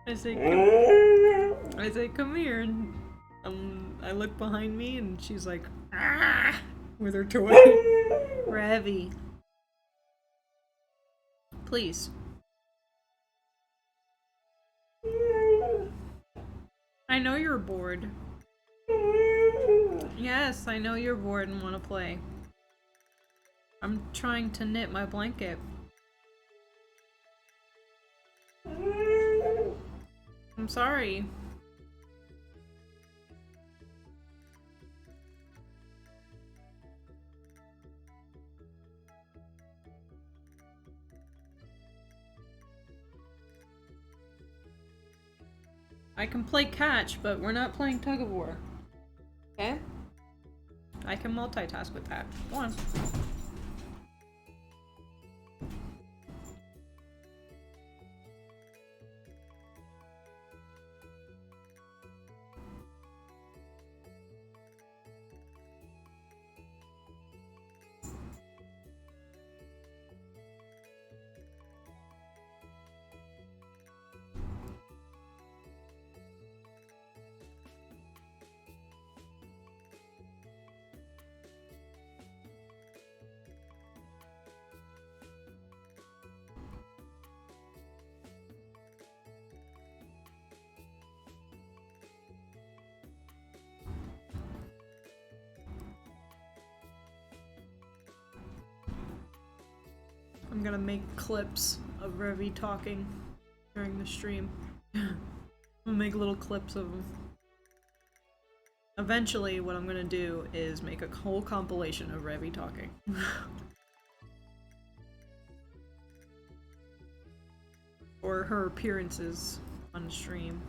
I say, come here, and I look behind me, and she's like, ah, with her toy. Ravi. Please. I know you're bored. Yes, I know you're bored and want to play. I'm trying to knit my blanket. I'm sorry. I can play catch, but we're not playing tug of war. Okay? I can multitask with that. Go on. I'm gonna make clips of Revy talking during the stream. I'll make little clips of them. Eventually, what I'm gonna do is make a whole compilation of Revy talking. Or her appearances on stream.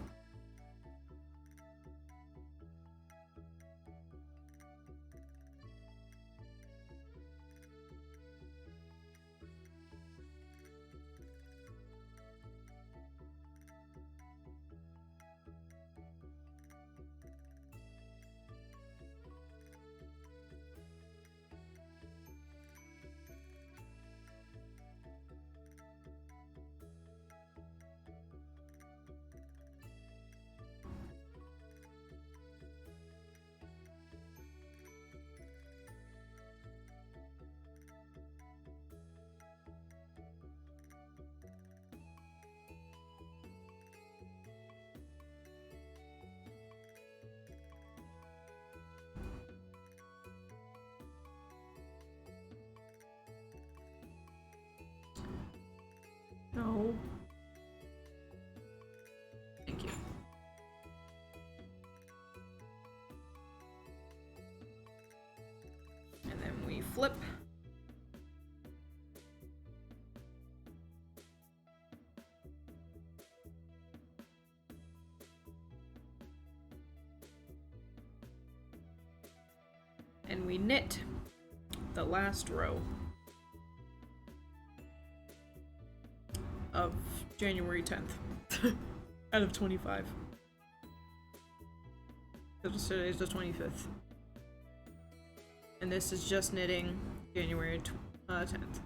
No. Thank you. And then we flip. And we knit the last row of January 10th out of 25. Because today's the 25th. And this is just knitting January 10th.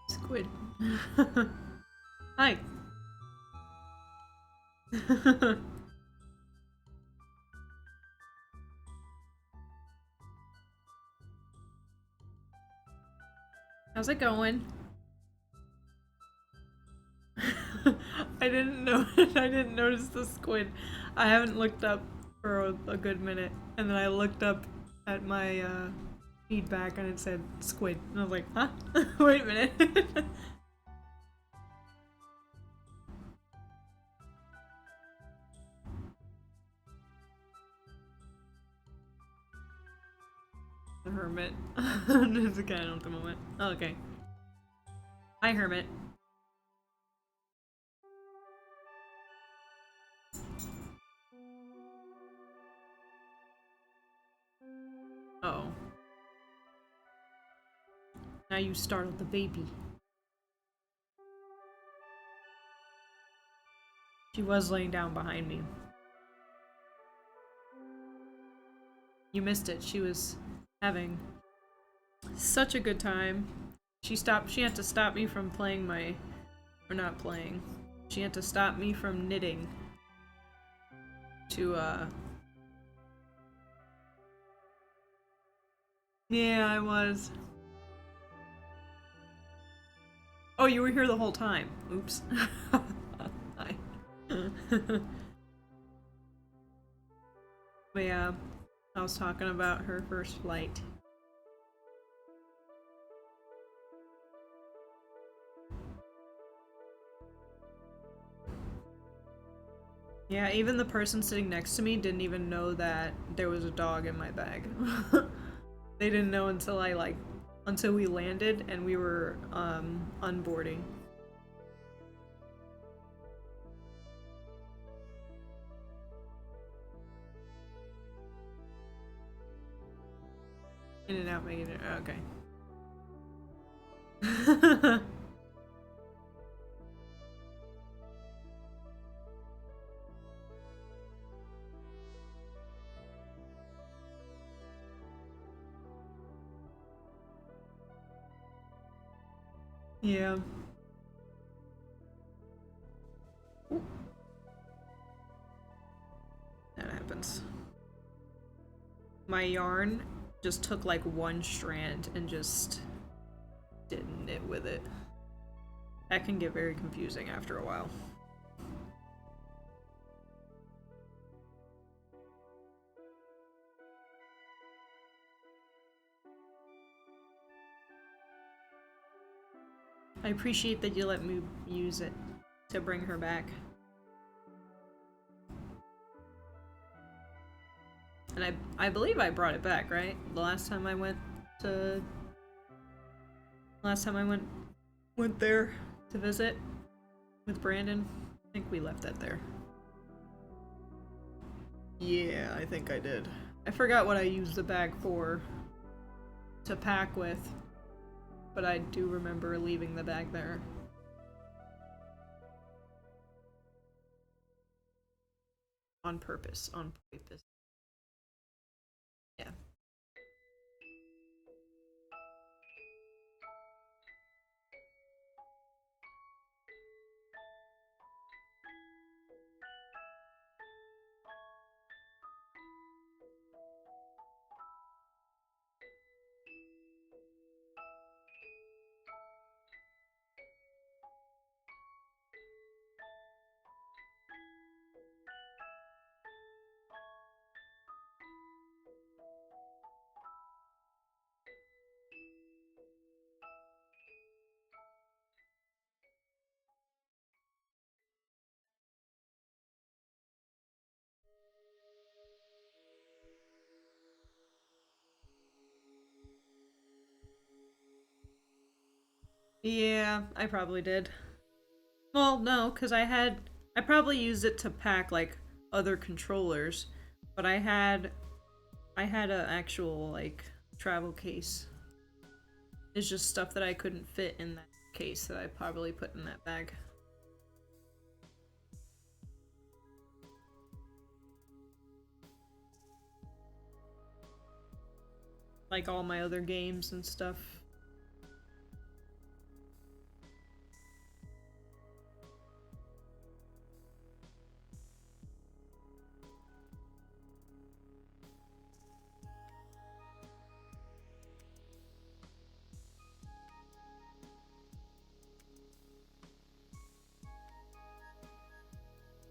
Squid. Hi. How's it going? I didn't know. I didn't notice the squid. I haven't looked up for a good minute, and then I looked up at my feedback and it said squid, and I was like, huh? Wait a minute. The hermit. There's a cat at the moment. Oh, okay. Hi, hermit. Uh oh. Now you startled the baby. She was laying down behind me. You missed it. She was having such a good time. She had to stop me from playing my... or not playing. She had to stop me from knitting. To, yeah, I was. Oh, you were here the whole time. Oops. Hi. But yeah, I was talking about her first flight. Yeah, even the person sitting next to me didn't even know that there was a dog in my bag. They didn't know until until we landed and we were unboarding. In and out, making it okay. Yeah. That happens. My yarn just took like one strand and just didn't knit with it. That can get very confusing after a while. I appreciate that you let me use it to bring her back. And I believe I brought it back, right? The last time I went to... Last time I went there to visit with Brandon. I think we left that there. Yeah, I think I did. I forgot what I used the bag for to pack with, but I do remember leaving the bag there. On purpose, on purpose. Yeah. Yeah, I probably did. Well, no, because I probably used it to pack, like, other controllers, but I had an actual, like, travel case. It's just stuff that I couldn't fit in that case that I probably put in that bag. Like all my other games and stuff.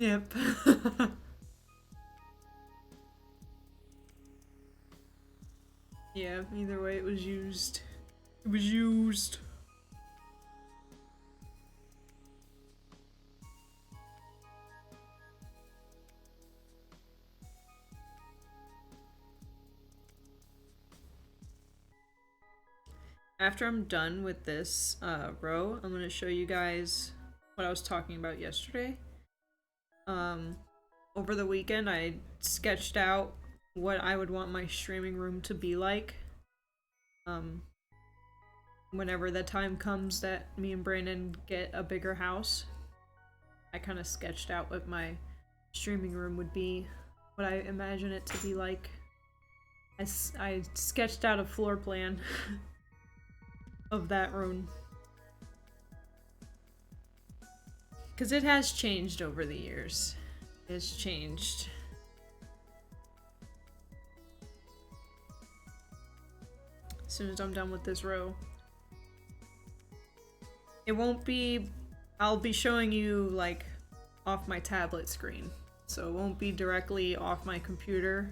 Yep. Yeah, either way it was used. It was used. After I'm done with this row, I'm gonna show you guys what I was talking about yesterday. Over the weekend I sketched out what I would want my streaming room to be like. Whenever the time comes that me and Brandon get a bigger house, I kind of sketched out what my streaming room would be, what I imagine it to be like. I sketched out a floor plan of that room. Because it has changed over the years. It's changed. As soon as I'm done with this row. It won't be... I'll be showing you, like, off my tablet screen. So it won't be directly off my computer.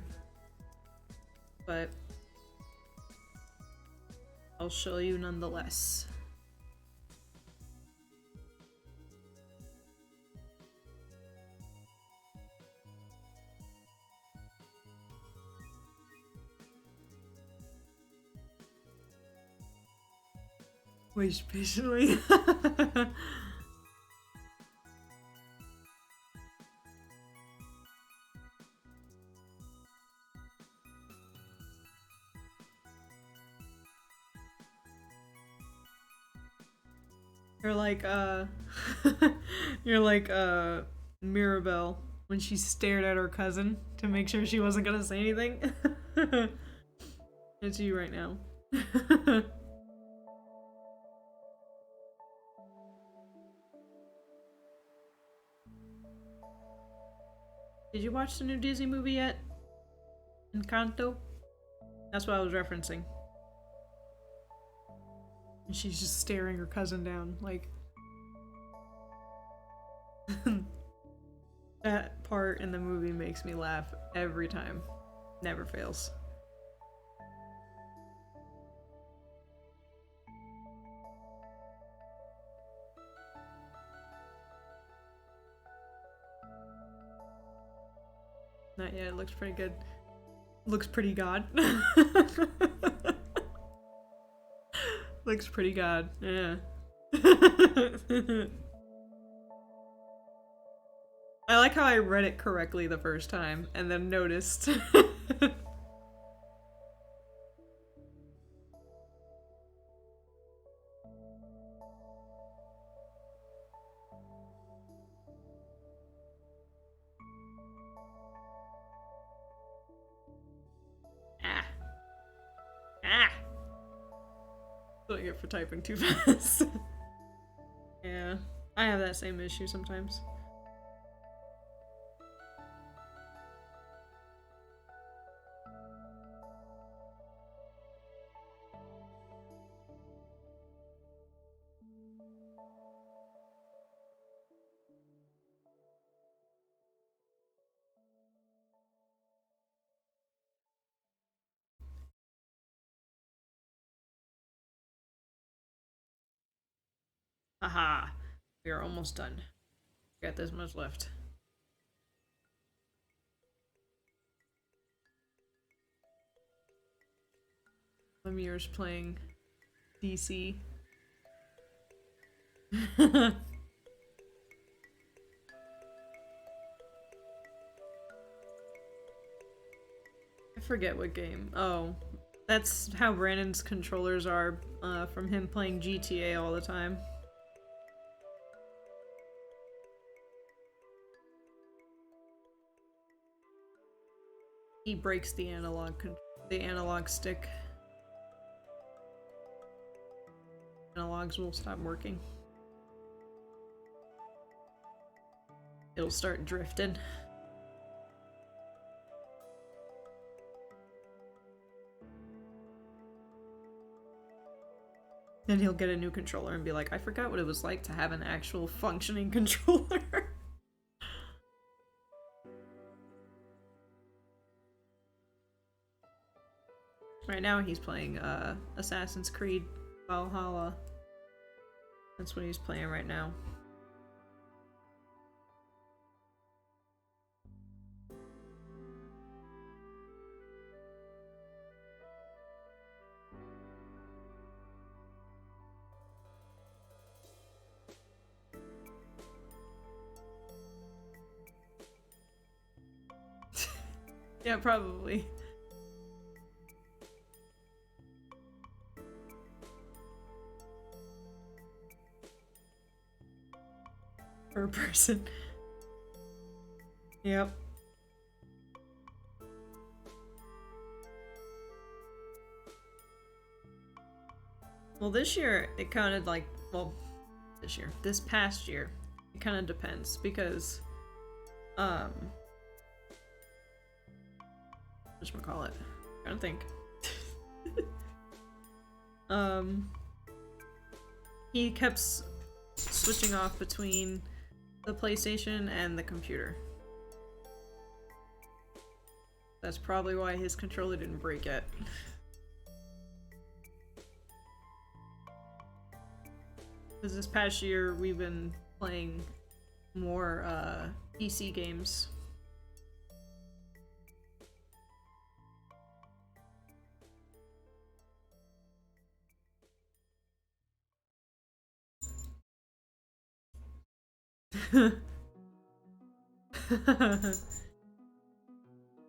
But I'll show you nonetheless. Wait patiently. You're like, you're like, Mirabelle when she stared at her cousin to make sure she wasn't gonna say anything. It's you right now. Did you watch the new Disney movie yet? Encanto? That's what I was referencing. And she's just staring her cousin down, like... That part in the movie makes me laugh every time. Never fails. Not yet, it looks pretty good. Looks pretty god. Looks pretty god, yeah. I like how I read it correctly the first time and then noticed. Ah. Ah! That's what I get for typing too fast. Yeah, I have that same issue sometimes. Haha, we are almost done. Got this much left. Lemire's playing DC. I forget what game. Oh, that's how Brandon's controllers are from him playing GTA all the time. He breaks the analog stick. Analogs will stop working. It'll start drifting. Then he'll get a new controller and be like, I forgot what it was like to have an actual functioning controller. Right now he's playing Assassin's Creed Valhalla. That's what he's playing right now. Yeah, probably. Per person. Yep. Well, this year, it kind of like, well, this past year, it kind of depends because, whatchamacallit? Trying to think. He kept switching off between the PlayStation and the computer. That's probably why his controller didn't break yet. Because this past year we've been playing more PC games.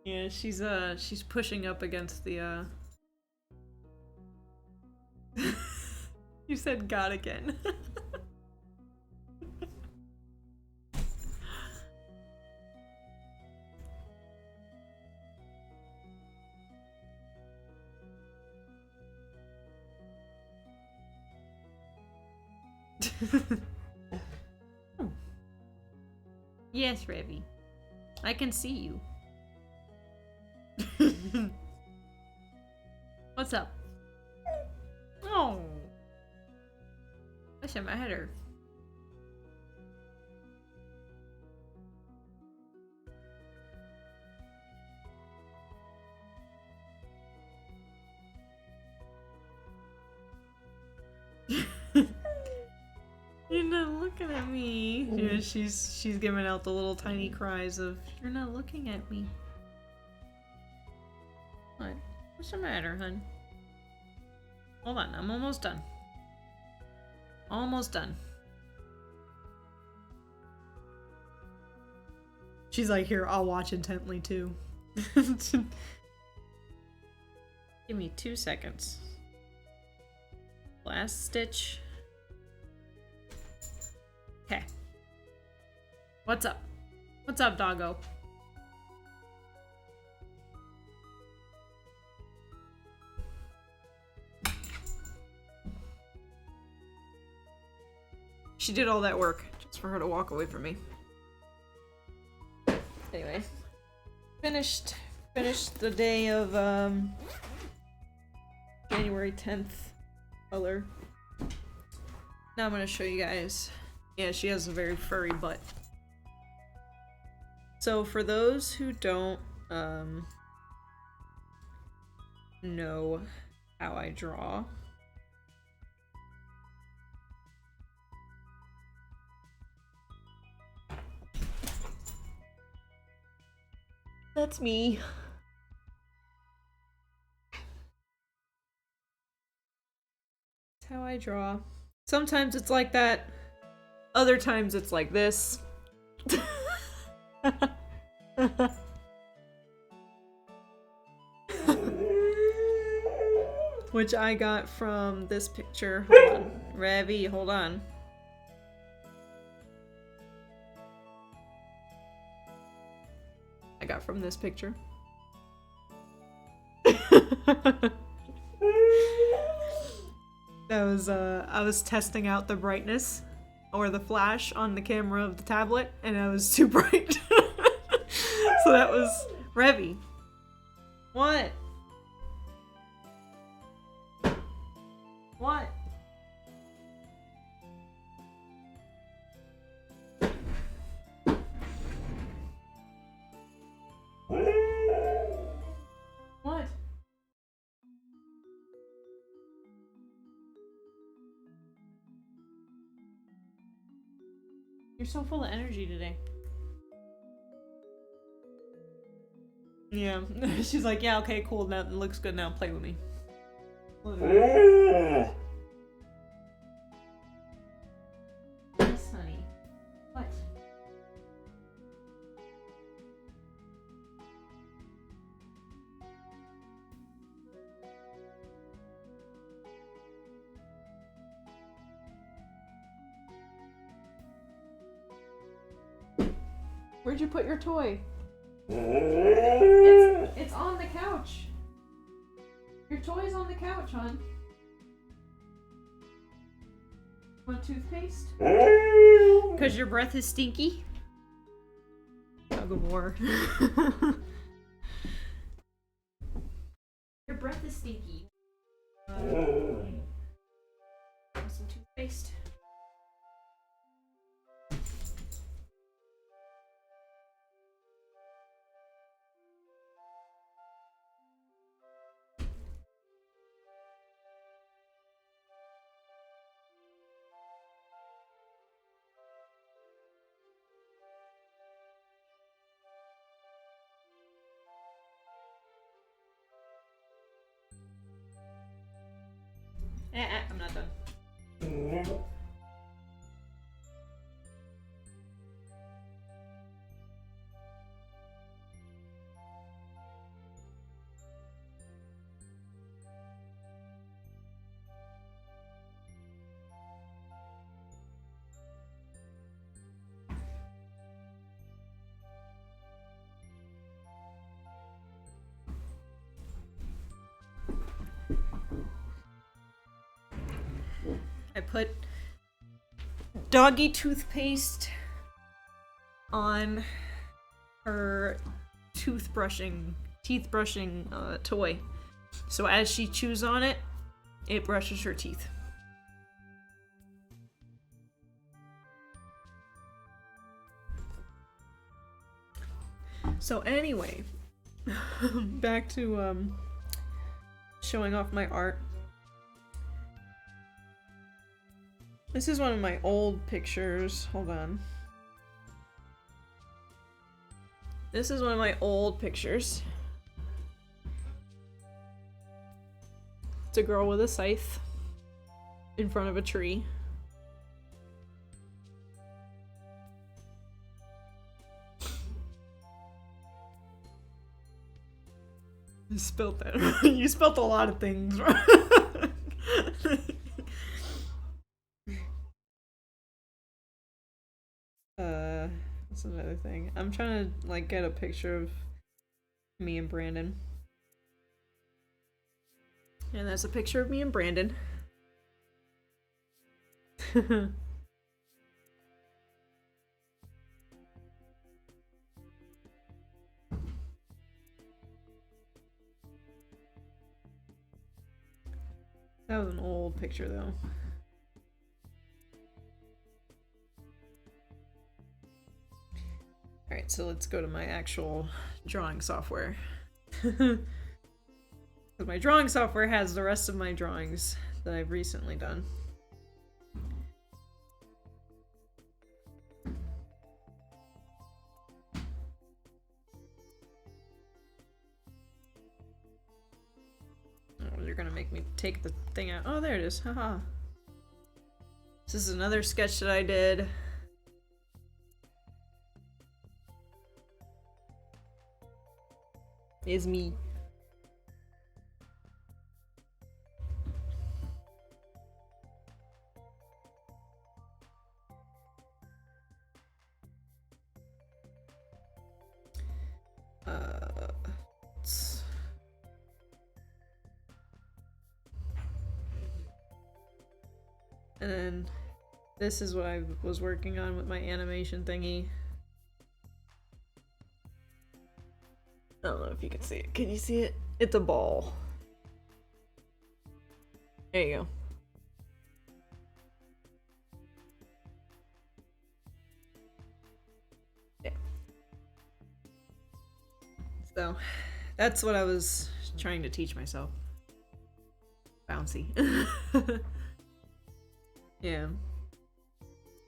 Yeah, she's pushing up against the You said God again. Yes, Revy. I can see you. What's up? Oh. What's the matter? You're not looking at me. Yeah, she's giving out the little tiny cries of "You're not looking at me." What? What's the matter, hun? Hold on, I'm almost done. Almost done. She's like, "Here, I'll watch intently too." Give me 2 seconds. Last stitch. Okay. What's up? What's up, doggo? She did all that work just for her to walk away from me. Anyway. Finished the day of January 10th color. Now I'm gonna show you guys. Yeah, she has a very furry butt. So for those who don't know how I draw, that's me. That's how I draw. Sometimes it's like that. Other times it's like this. Which I got from this picture. Hold on. Ravi, hold on. I got from this picture. That was I was testing out the brightness or the flash on the camera of the tablet, and I was too bright. So that was Revy. What? What? What? You're so full of energy today. Yeah. She's like, yeah, okay, cool. Now it looks good now. Play with me. Yes, honey. What? Where'd you put your toy? It's on the couch. Your toy's on the couch, hon. Want toothpaste? Because your breath is stinky? Tug of war. Your breath is stinky. Want some toothpaste? I'm not done. put doggy toothpaste on her teeth brushing toy. So as she chews on it, it brushes her teeth. So anyway, back to showing off my art. This is one of my old pictures. Hold on. This is one of my old pictures. It's a girl with a scythe in front of a tree. You spilled that. You spilled a lot of things. That's another thing. I'm trying to like get a picture of me and Brandon. And that's a picture of me and Brandon. That was an old picture, though. Alright, so let's go to my actual drawing software. My drawing software has the rest of my drawings that I've recently done. You're gonna make me take the thing out. Oh, there it is. Haha. This is another sketch that I did. Is me. And then this is what I was working on with my animation thingy. I don't know if you can see it. Can you see it? It's a ball. There you go. Yeah. So, that's what I was trying to teach myself. Bouncy. Yeah.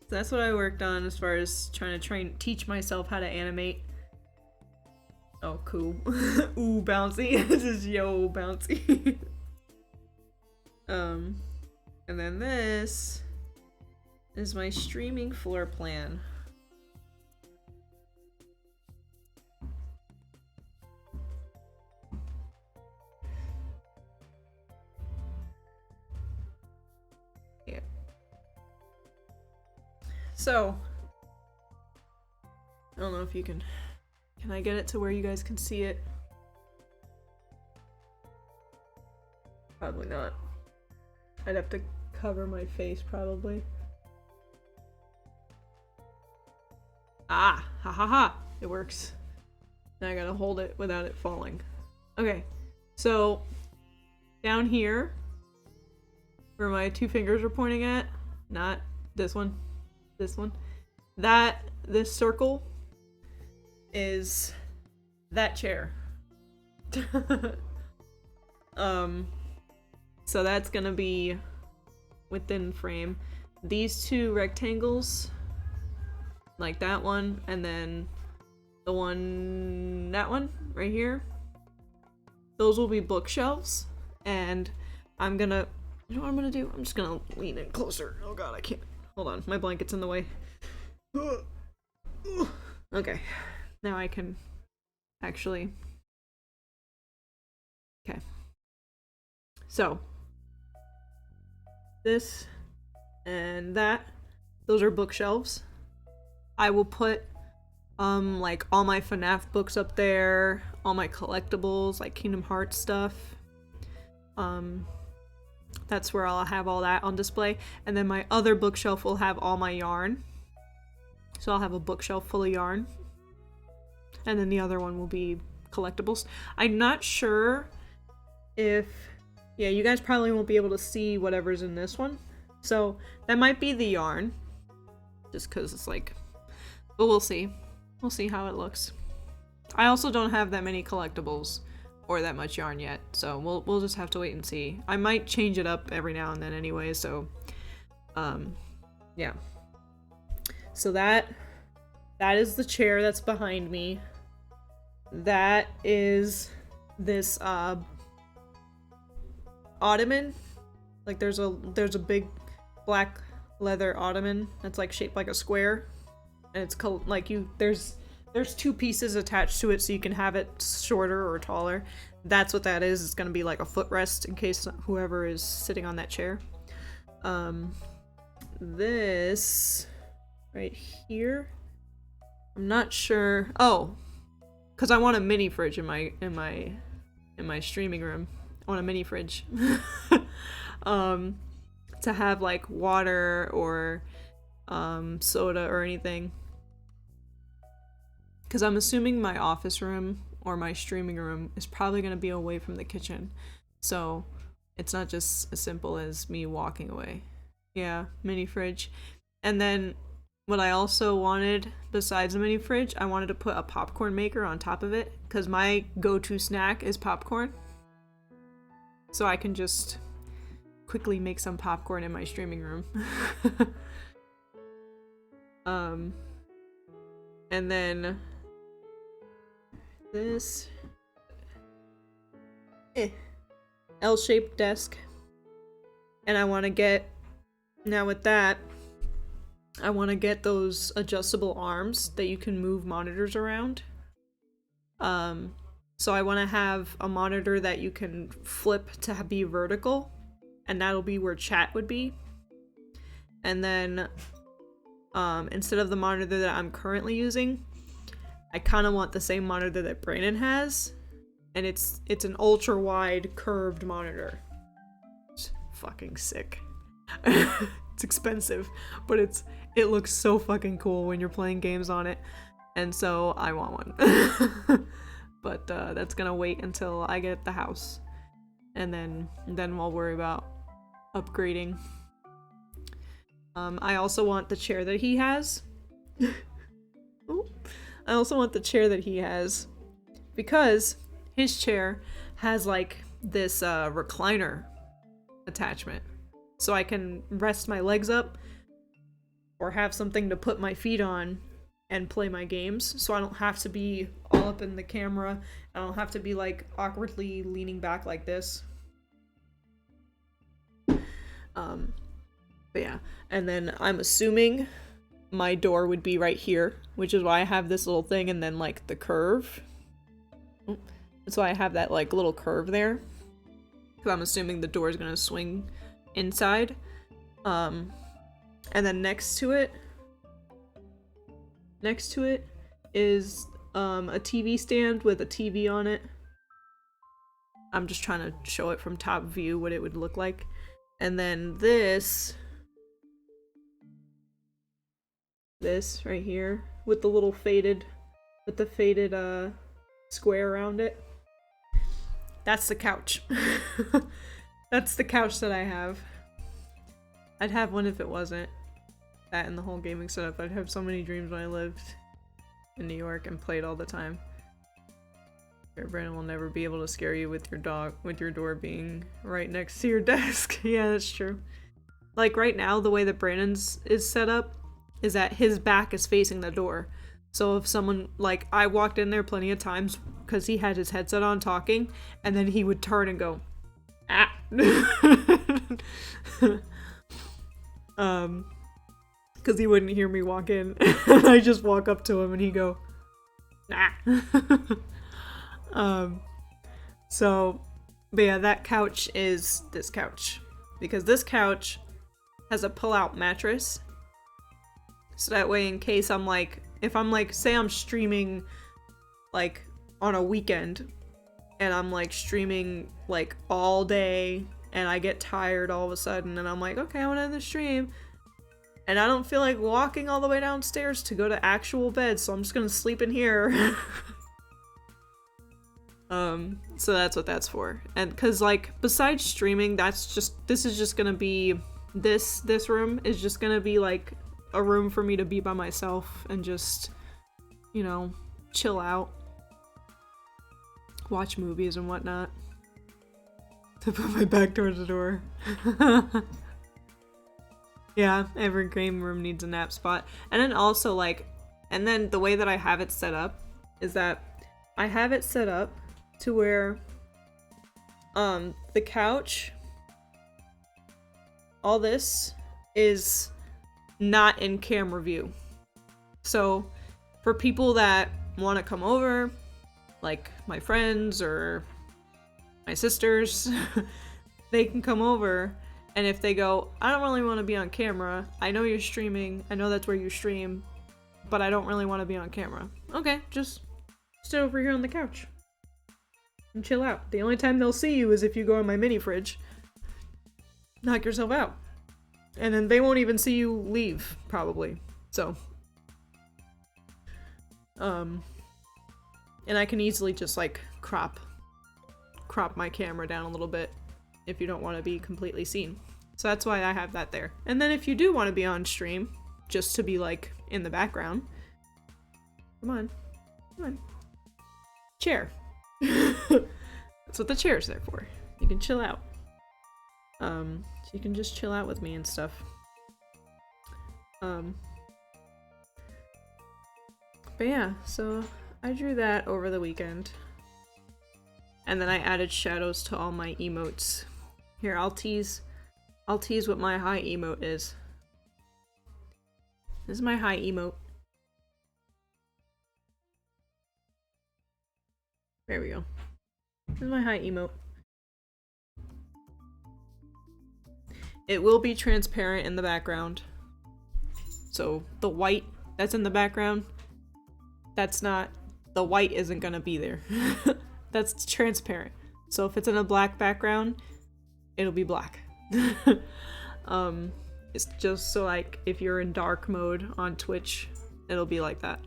So that's what I worked on as far as trying to teach myself how to animate. Oh, cool. Ooh, bouncy. This is yo bouncy. And then this is my streaming floor plan. Yeah. So, I don't know if you can I get it to where you guys can see it? Probably not. I'd have to cover my face probably. Ah, ha ha ha, it works. Now I gotta hold it without it falling. Okay, so down here, where my two fingers are pointing at, not this one, this circle is that chair. So that's gonna be within frame. These two rectangles, like that one, and then that one right here, those will be bookshelves. And I'm gonna, you know what I'm gonna do? I'm just gonna lean in closer. Oh god, I can't. Hold on, my blanket's in the way. Okay, now I can actually. Okay. So, this and that, those are bookshelves. I will put like all my FNAF books up there, all my collectibles, like Kingdom Hearts stuff. That's where I'll have all that on display. And then my other bookshelf will have all my yarn. So I'll have a bookshelf full of yarn. And then the other one will be collectibles. I'm not sure if... Yeah, you guys probably won't be able to see whatever's in this one. So that might be the yarn. Just because it's like... But we'll see. We'll see how it looks. I also don't have that many collectibles or that much yarn yet, so we'll just have to wait and see. I might change it up every now and then anyway, so yeah. So that is the chair that's behind me. That is this ottoman. Like there's a big black leather ottoman that's like shaped like a square, and it's like there's two pieces attached to it so you can have it shorter or taller. That's what that is. It's gonna be like a footrest in case whoever is sitting on that chair. This right here, I'm not sure. Oh, because I want a mini fridge in my streaming room. I want a mini fridge. To have like water or soda or anything. Because I'm assuming my office room or my streaming room is probably going to be away from the kitchen. So it's not just as simple as me walking away. Yeah, mini fridge. And then what I also wanted, besides the mini fridge, I wanted to put a popcorn maker on top of it. Because my go-to snack is popcorn. So I can just quickly make some popcorn in my streaming room. And then... this L-shaped desk, and I want to get, now with that, I want to get those adjustable arms that you can move monitors around. So I want to have a monitor that you can flip to be vertical, and that'll be where chat would be. And then instead of the monitor that I'm currently using, I kind of want the same monitor that Brandon has, and it's an ultra wide curved monitor. It's fucking sick. It's expensive, but it looks so fucking cool when you're playing games on it, and so I want one. But that's gonna wait until I get the house, and then we'll worry about upgrading. I also want the chair that he has. I also want the chair that he has, because his chair has like this recliner attachment, so I can rest my legs up or have something to put my feet on and play my games, so I don't have to be all up in the camera. I don't have to be like awkwardly leaning back like this. But yeah, and then I'm assuming my door would be right here, which is why I have this little thing and then like the curve. That's why I have that like little curve there, because I'm assuming the door is gonna swing inside. And then next to it is a TV stand with a TV on it. I'm just trying to show it from top view what it would look like. And then this right here with the little faded square around it. That's the couch. That's the couch that I have. I'd have one if it wasn't that and the whole gaming setup. I'd have so many dreams when I lived in New York and played all the time. Brandon will never be able to scare you with your door being right next to your desk. Yeah, that's true. Like right now, the way that Brandon's is set up is that his back is facing the door. So if someone, like, I walked in there plenty of times because he had his headset on talking, and then he would turn and go, ah. Because he wouldn't hear me walk in. I just walk up to him and he'd go, nah. But yeah, that couch is this couch. Because this couch has a pull-out mattress. So that way, in case I'm like, if I'm like, say I'm streaming like on a weekend and I'm like streaming like all day and I get tired all of a sudden, and I'm like, okay, I want to end the stream, and I don't feel like walking all the way downstairs to go to actual bed, so I'm just gonna sleep in here. So that's what that's for. And cause like, besides streaming, this is just gonna be, this room is just gonna be like a room for me to be by myself and just, you know, chill out, watch movies and whatnot. To put my back towards the door. Yeah, every game room needs a nap spot. And then also like, and then the way that I have it set up is that I have it set up to where the couch, all this is not in camera view. So for people that want to come over, like my friends or my sisters, they can come over, and if they go, I don't really want to be on camera, I know you're streaming, I know that's where you stream, but I don't really want to be on camera. Okay, just sit over here on the couch and chill out. The only time they'll see you is if you go in my mini fridge, knock yourself out, and then they won't even see you leave, probably. So and I can easily just like crop my camera down a little bit if you don't want to be completely seen. So that's why I have that there. And then if you do want to be on stream, just to be like in the background, come on, chair. That's what the chair's there for. You can chill out. So you can just chill out with me and stuff. But yeah, so I drew that over the weekend. And then I added shadows to all my emotes. Here, I'll tease what my high emote is. This is my high emote. There we go. This is my high emote. It will be transparent in the background. So the white that's in the background, the white isn't gonna be there. That's transparent. So if it's in a black background, it'll be black. It's just so like if you're in dark mode on Twitch, it'll be like that.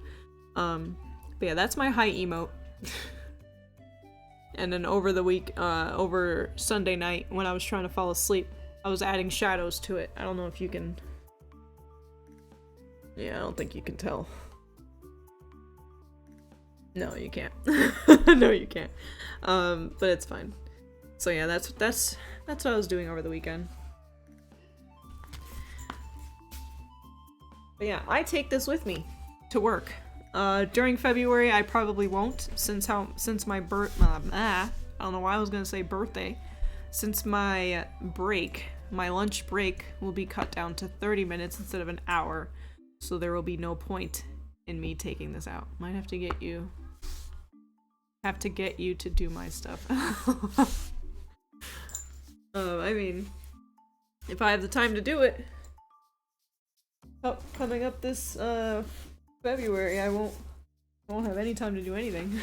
But yeah, that's my high emote. And then over Sunday night when I was trying to fall asleep, I was adding shadows to it. I don't know if you can... Yeah, I don't think you can tell. No, you can't. No, you can't. But it's fine. So yeah, that's what I was doing over the weekend. But yeah, I take this with me to work. During February, I probably won't, since my I don't know why I was gonna say birthday. Since my lunch break will be cut down to 30 minutes instead of an hour, so there will be no point in me taking this out. Might have to get you to do my stuff. I mean, if I have the time to do it, coming up this February, I won't have any time to do anything.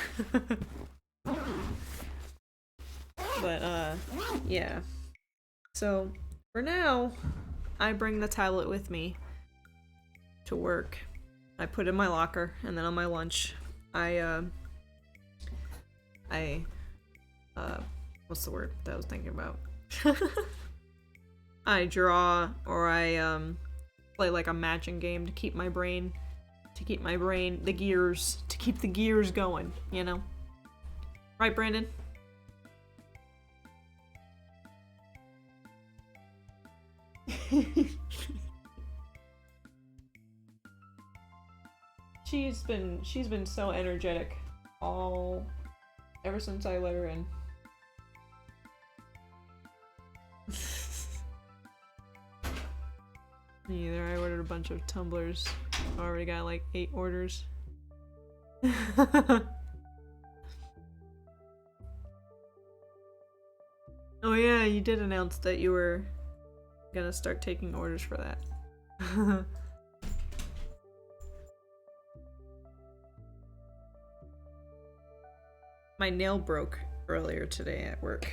But yeah. So for now, I bring the tablet with me to work. I put it in my locker, and then on my lunch, what's the word that I was thinking about? I draw, or I play like a matching game to keep the gears going, you know? Right, Brandon? She's been so energetic ever since I let her in. Me either. I ordered a bunch of tumblers. I already got like 8 orders. Oh yeah, you did announce that you were gonna start taking orders for that. My nail broke earlier today at work.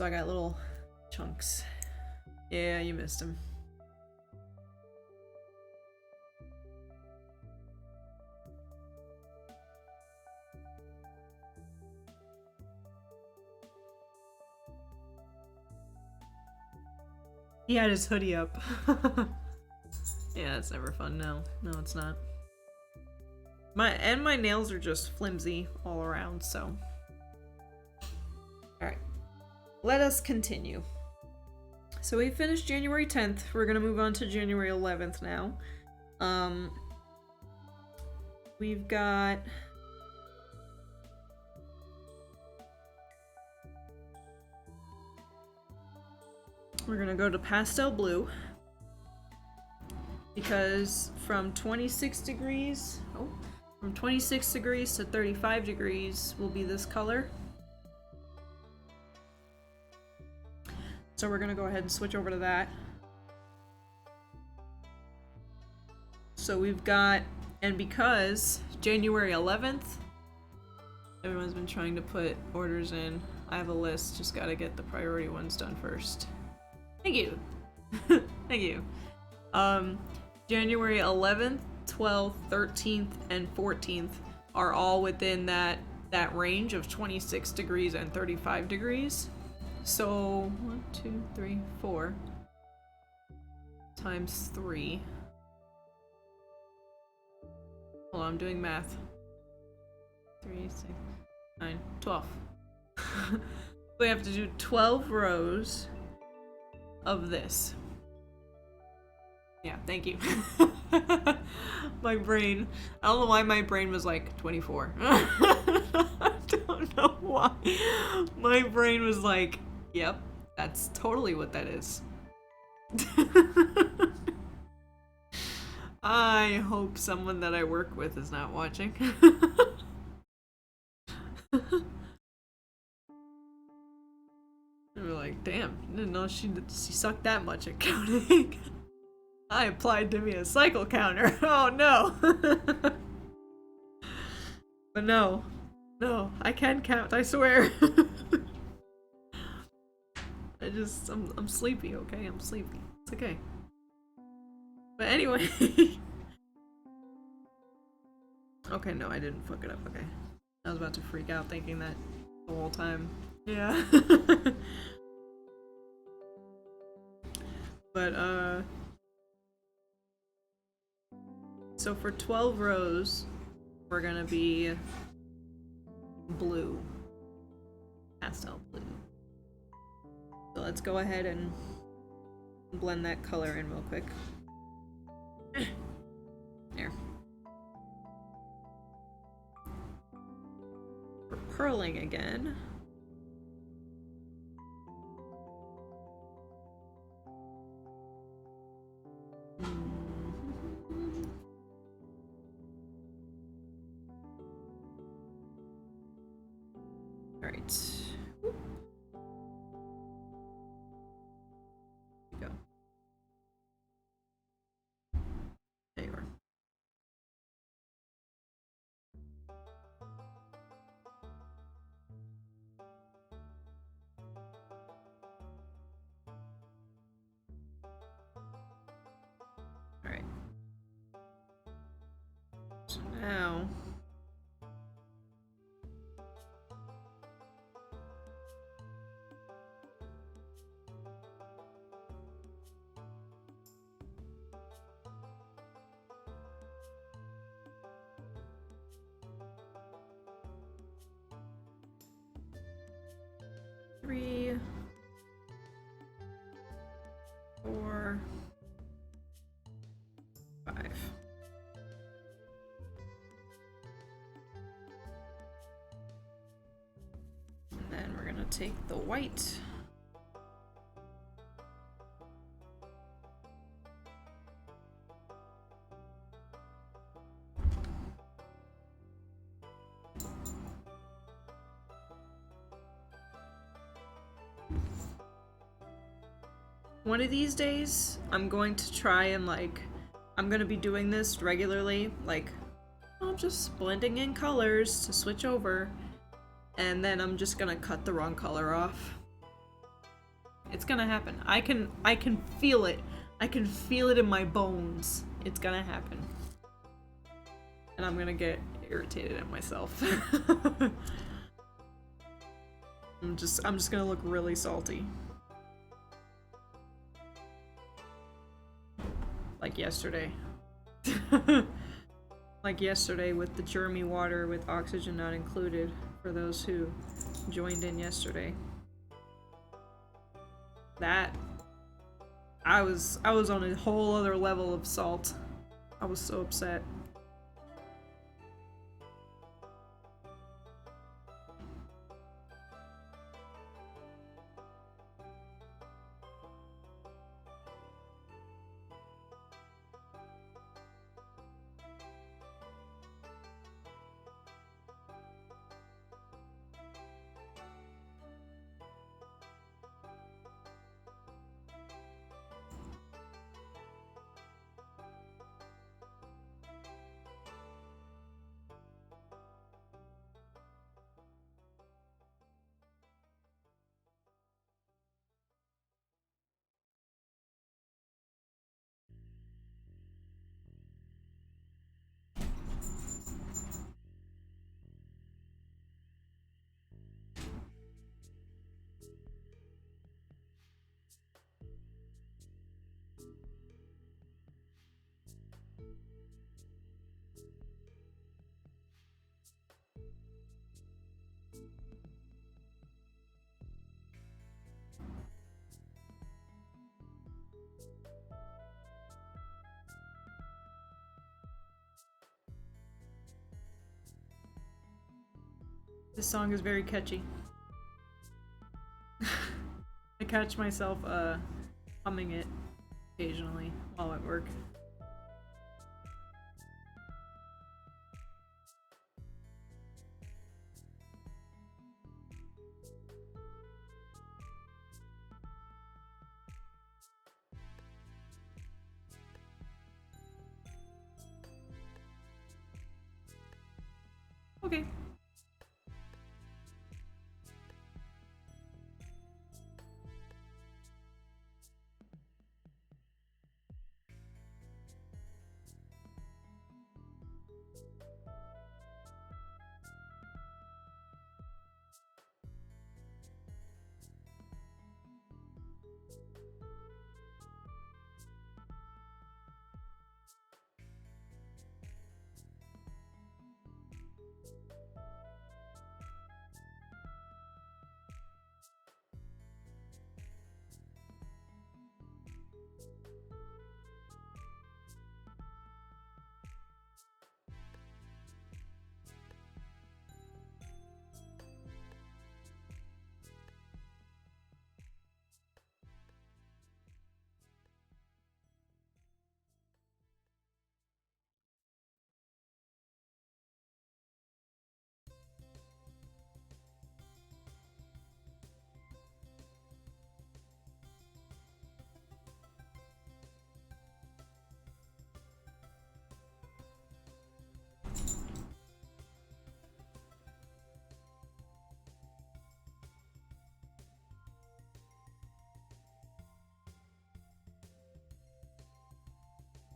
So I got little chunks. Yeah, you missed him. He had his hoodie up. Yeah, it's never fun. No, it's not. My nails are just flimsy all around, so. Alright. Let us continue. So we finished January 10th. We're gonna move on to January 11th now. We've got... We're gonna go to pastel blue. Because from 26 degrees... Oh. From 26 degrees to 35 degrees will be this color. So we're gonna go ahead and switch over to that. So we've got, and because January 11th, everyone's been trying to put orders in. I have a list, just gotta get the priority ones done first. Thank you. Thank you. January 11th, 12th, 13th, and 14th are all within that range of 26 degrees and 35 degrees. So 1, 2, 3, 4 times 3. Hold on, I'm doing math. 3, 6, 9, 12. We have to do 12 rows of this. Yeah, thank you. My brain, I don't know why my brain was like 24. I don't know why. My brain was like, yep, that's totally what that is. I hope someone that I work with is not watching. They were like, damn, didn't know she sucked that much at counting. I applied to be a cycle counter. Oh no. But no, I can count, I swear. I'm sleepy, okay? I'm sleepy. It's okay. But anyway. Okay, no, I didn't fuck it up, okay. I was about to freak out thinking that the whole time. Yeah. But, so for 12 rows, we're gonna be blue. Pastel blue. So let's go ahead and blend that color in real quick. There. For purling again. Alright. Go. There you are. Alright. So now... Three, 4, 5. And then we're gonna take the white. One of these days, I'm going to try and I'm gonna be doing this regularly, I'm just blending in colors to switch over, and then I'm just gonna cut the wrong color off. It's gonna happen. I can feel it. I can feel it in my bones. It's gonna happen. And I'm gonna get irritated at myself. I'm just gonna look really salty. Like yesterday. Like yesterday with the germy water with oxygen not included for those who joined in yesterday. That I was on a whole other level of salt. I was so upset. This song is very catchy. I catch myself humming it occasionally while at work. Okay.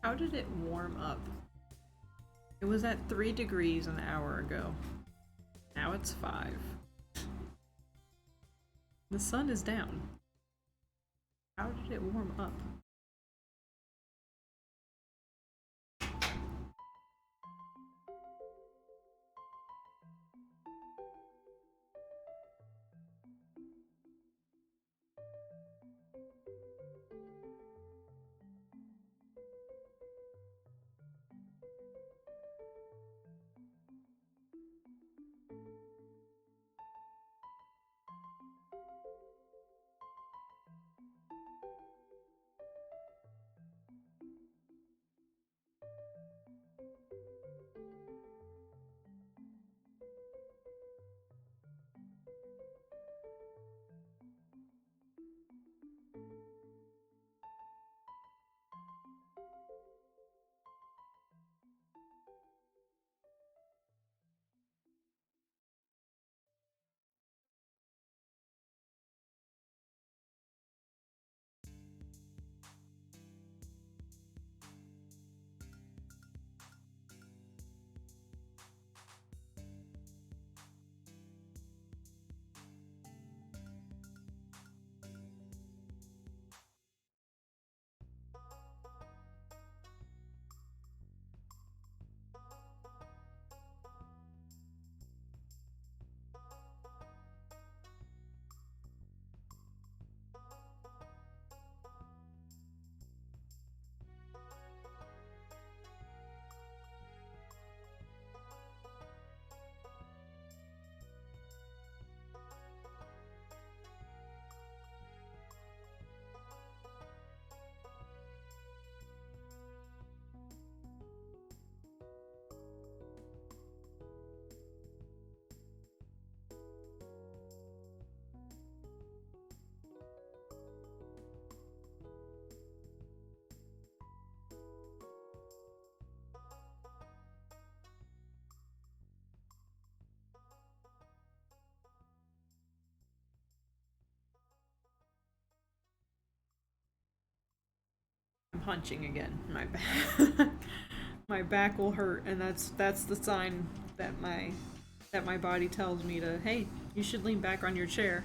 How did it warm up? It was at 3 degrees an hour ago. Now it's 5. The sun is down. How did it warm up? punching again. My back, my back will hurt, and that's the sign that my body tells me to, hey, you should lean back on your chair.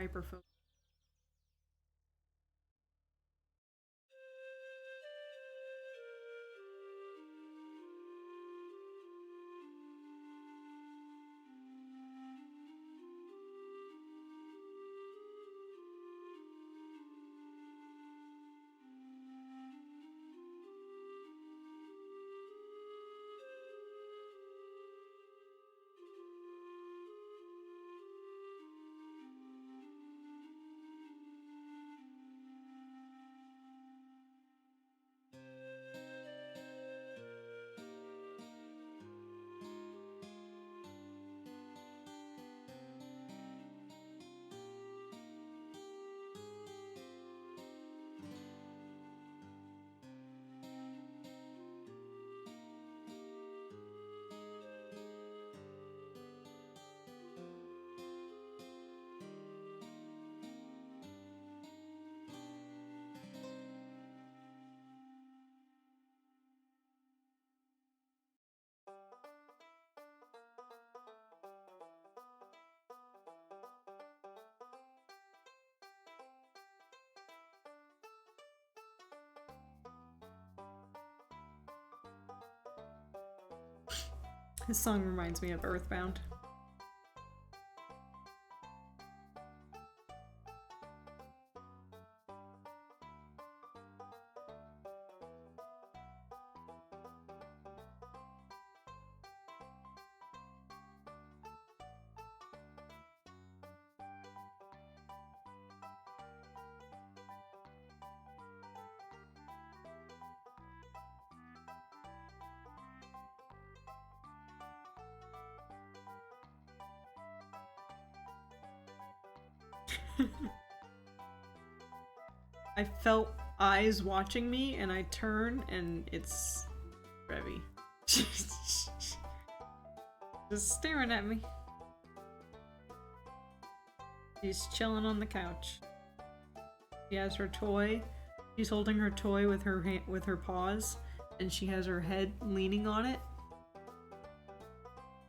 Hyperfocus. This song reminds me of Earthbound. I felt eyes watching me, and I turn, and it's Revy. Just staring at me. She's chilling on the couch. She has her toy. She's holding her toy with her paws, and she has her head leaning on it.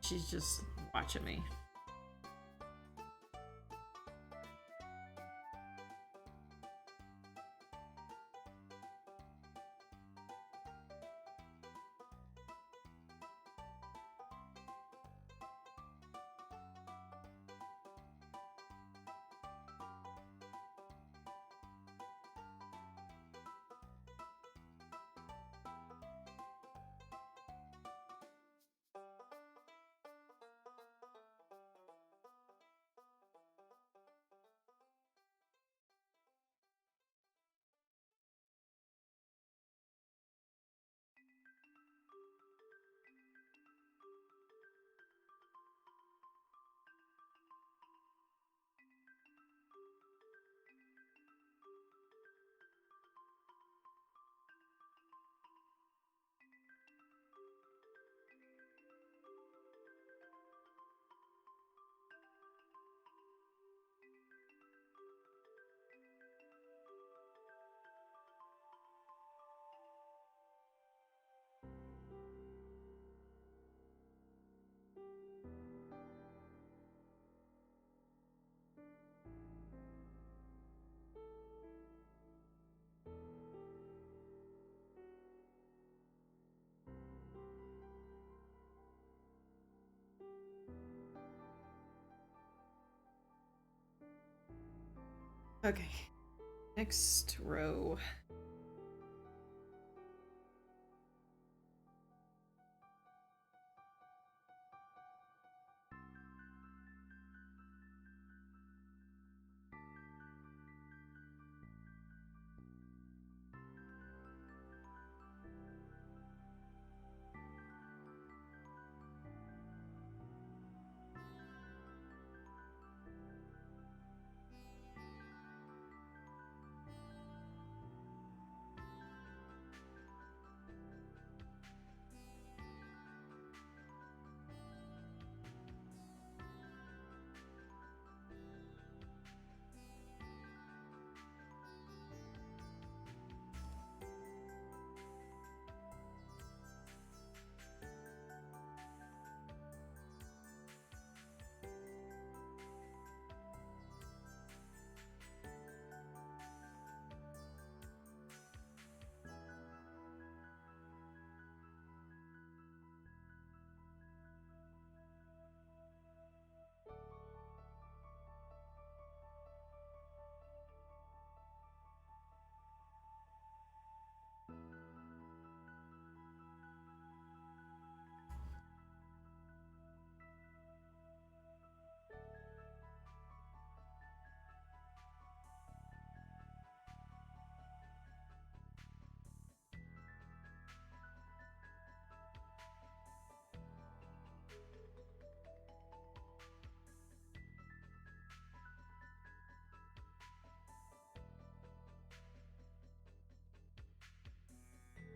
She's just watching me. Okay. Next row.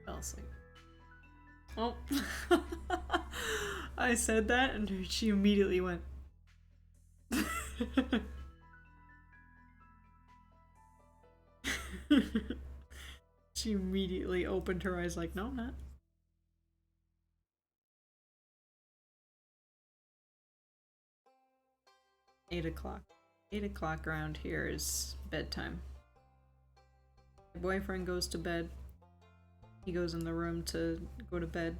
Fell asleep. Oh. I said that and she immediately went. She immediately opened her eyes like, no, I'm not. $8 o'clock. 8 o'clock around here is bedtime. My boyfriend goes to bed. He goes in the room to go to bed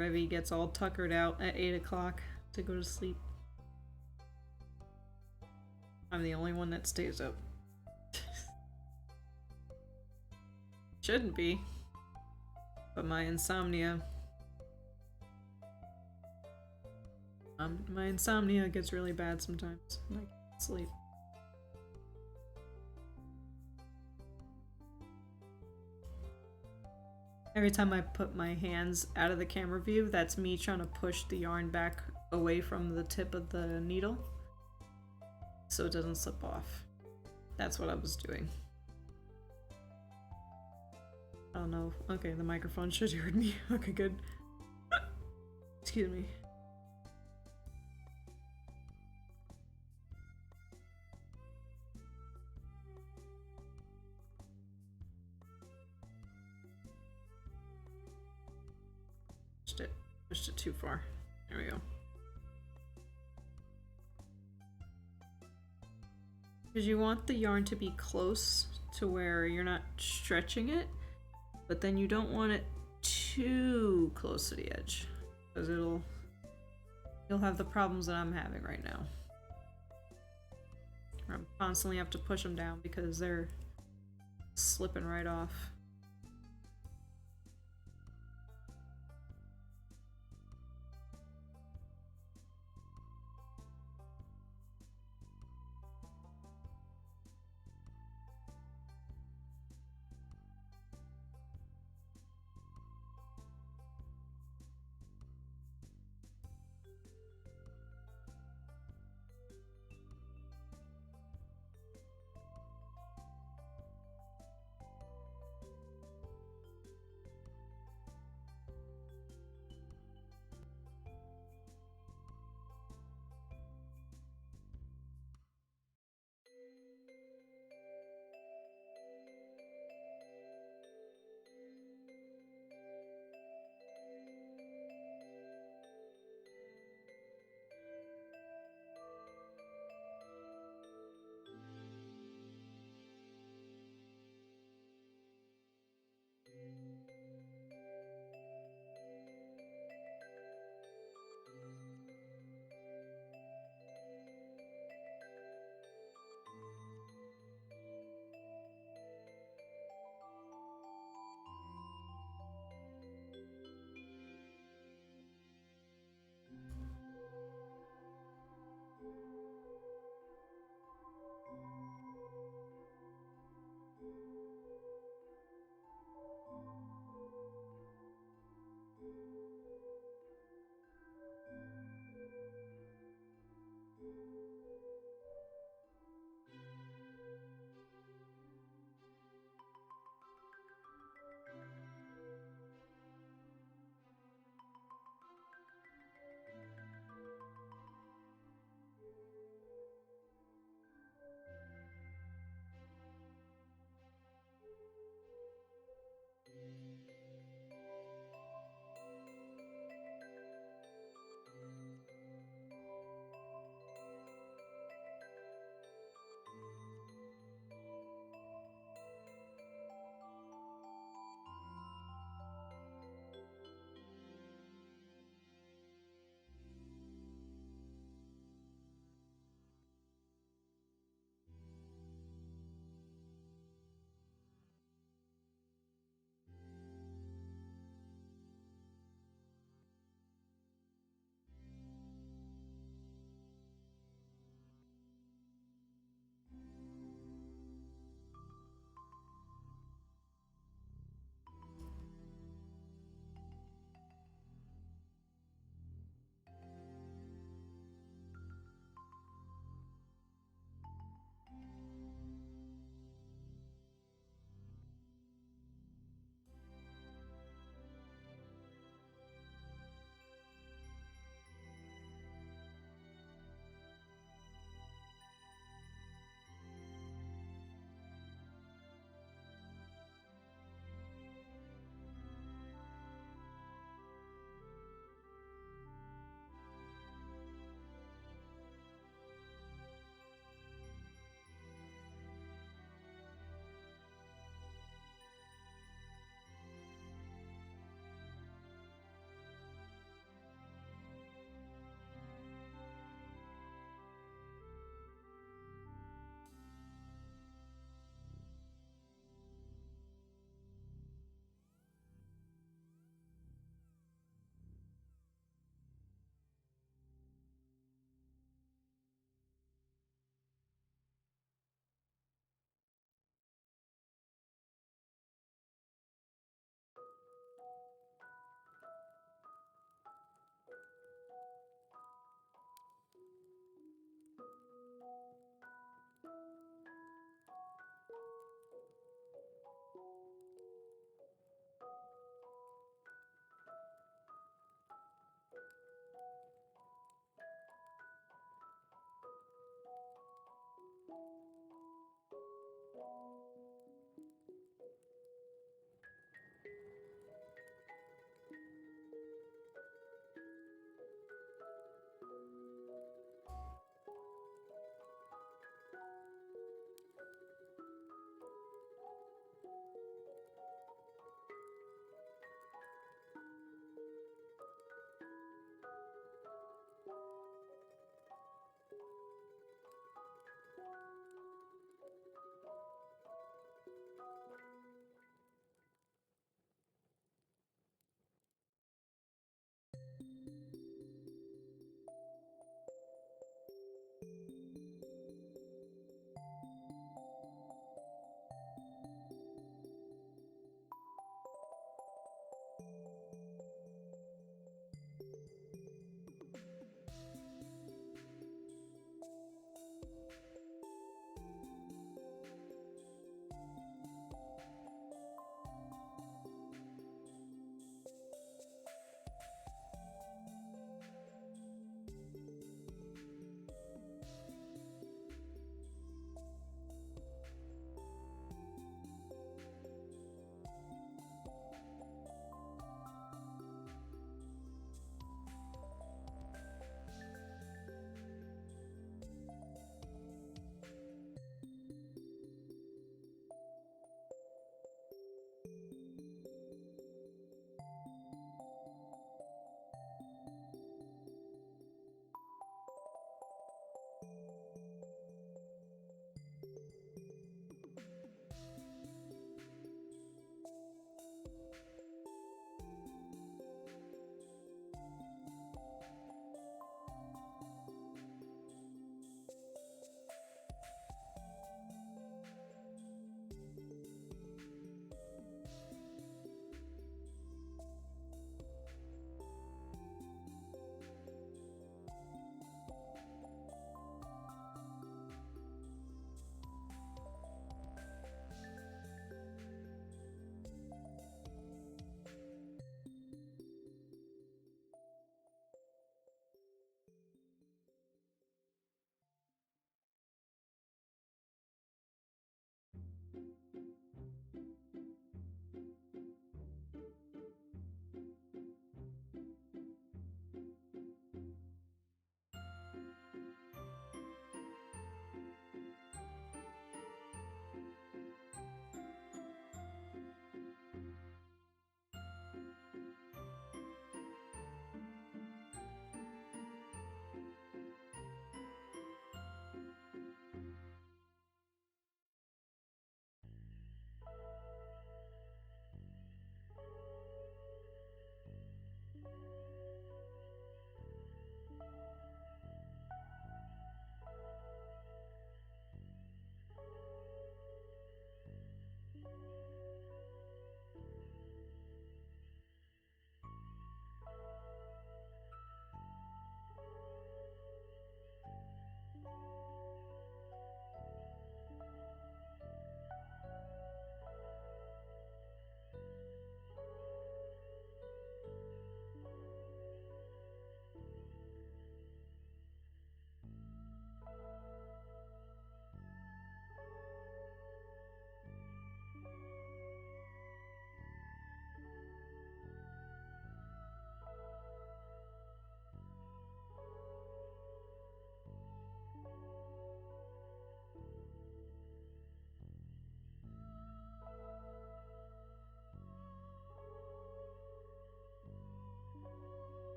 Revy gets all tuckered out at 8 o'clock to go to sleep. I'm the only one that stays up. Shouldn't be. But my insomnia... my insomnia gets really bad sometimes, and I can't sleep. Every time I put my hands out of the camera view, that's me trying to push the yarn back away from the tip of the needle so it doesn't slip off. That's what I was doing. Oh no. Okay, the microphone should have heard me. Okay, good. Excuse me. Pushed it too far. There we go. Because you want the yarn to be close to where you're not stretching it, but then you don't want it too close to the edge, because you'll have the problems that I'm having right now. I constantly have to push them down because they're slipping right off.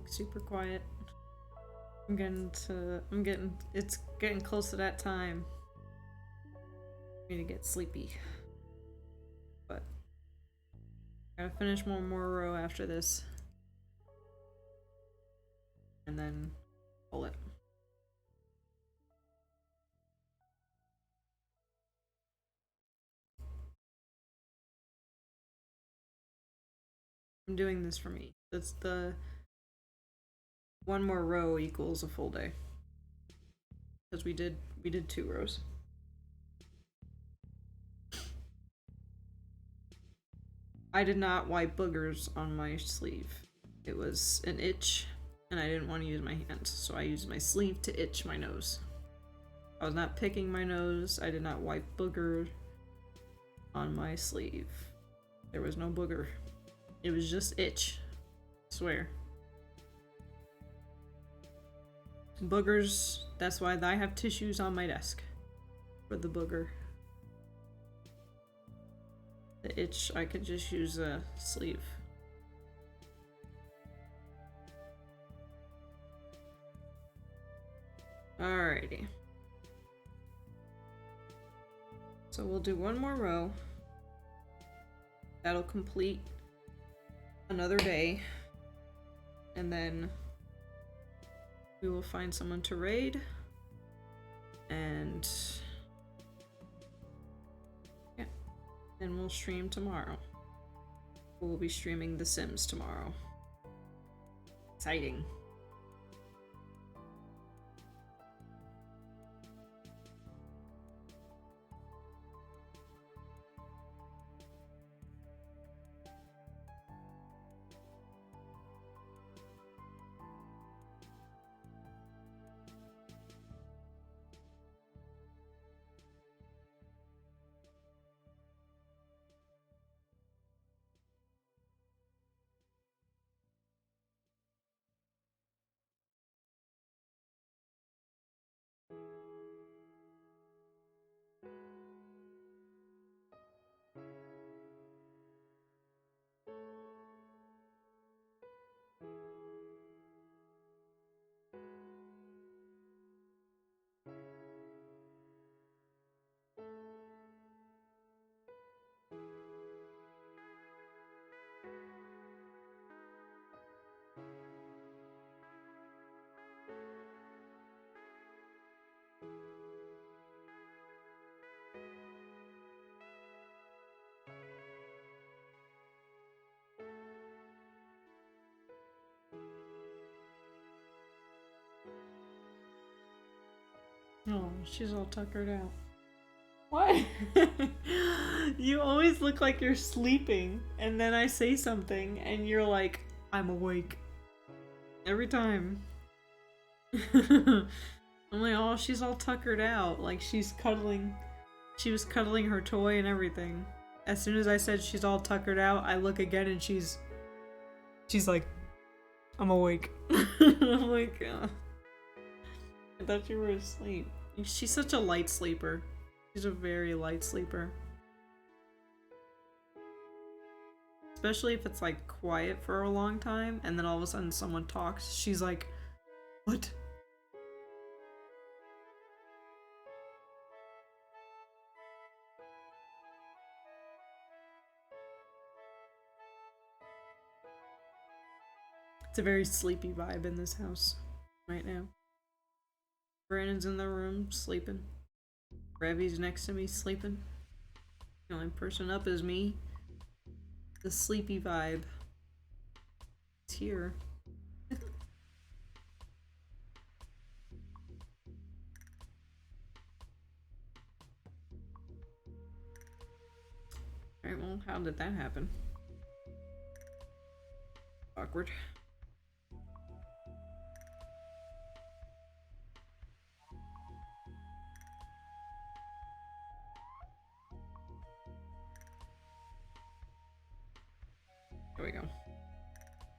like super quiet. It's getting close to that time for me to get sleepy. But gotta finish one more row after this. And then pull it. I'm doing this for me. That's the one more row equals a full day. Because we did 2 rows. I did not wipe boogers on my sleeve. It was an itch, and I didn't want to use my hands, so I used my sleeve to itch my nose. I was not picking my nose. I did not wipe booger on my sleeve. There was no booger. It was just itch. I swear. Boogers, that's why I have tissues on my desk. For the booger. The itch, I could just use a sleeve. Alrighty. So we'll do one more row. That'll complete another day. And then we will find someone to raid. And yeah. Then we'll stream tomorrow. We'll be streaming The Sims tomorrow. Exciting. Oh, she's all tuckered out. What? You always look like you're sleeping, and then I say something, and you're like, I'm awake. Every time. I'm like, oh, she's all tuckered out. Like, she was cuddling her toy and everything. As soon as I said she's all tuckered out, I look again and she's like, I'm awake. I'm like, I thought you were asleep. She's such a light sleeper. She's a very light sleeper. Especially if it's like quiet for a long time and then all of a sudden someone talks. She's like, what? It's a very sleepy vibe in this house right now. Brandon's in the room sleeping. Revy's next to me sleeping. The only person up is me. The sleepy vibe. It's here. Alright, well, how did that happen? Awkward. There we go.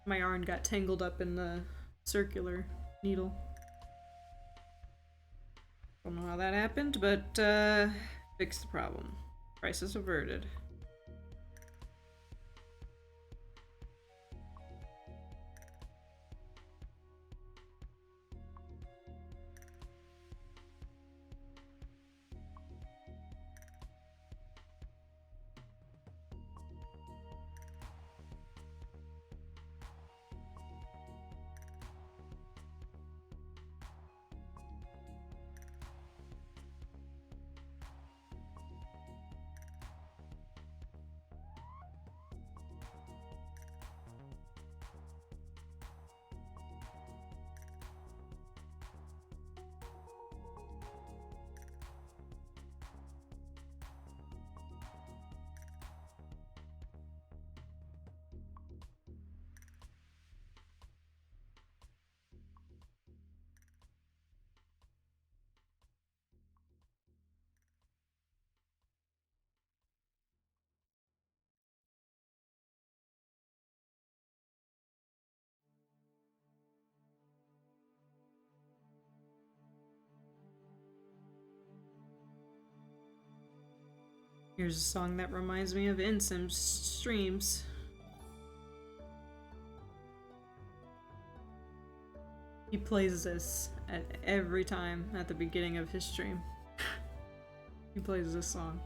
My yarn got tangled up in the circular needle. Don't know how that happened, but fixed the problem. Crisis averted. Here's a song that reminds me of Insim streams. He plays this at every time at the beginning of his stream. He plays this song.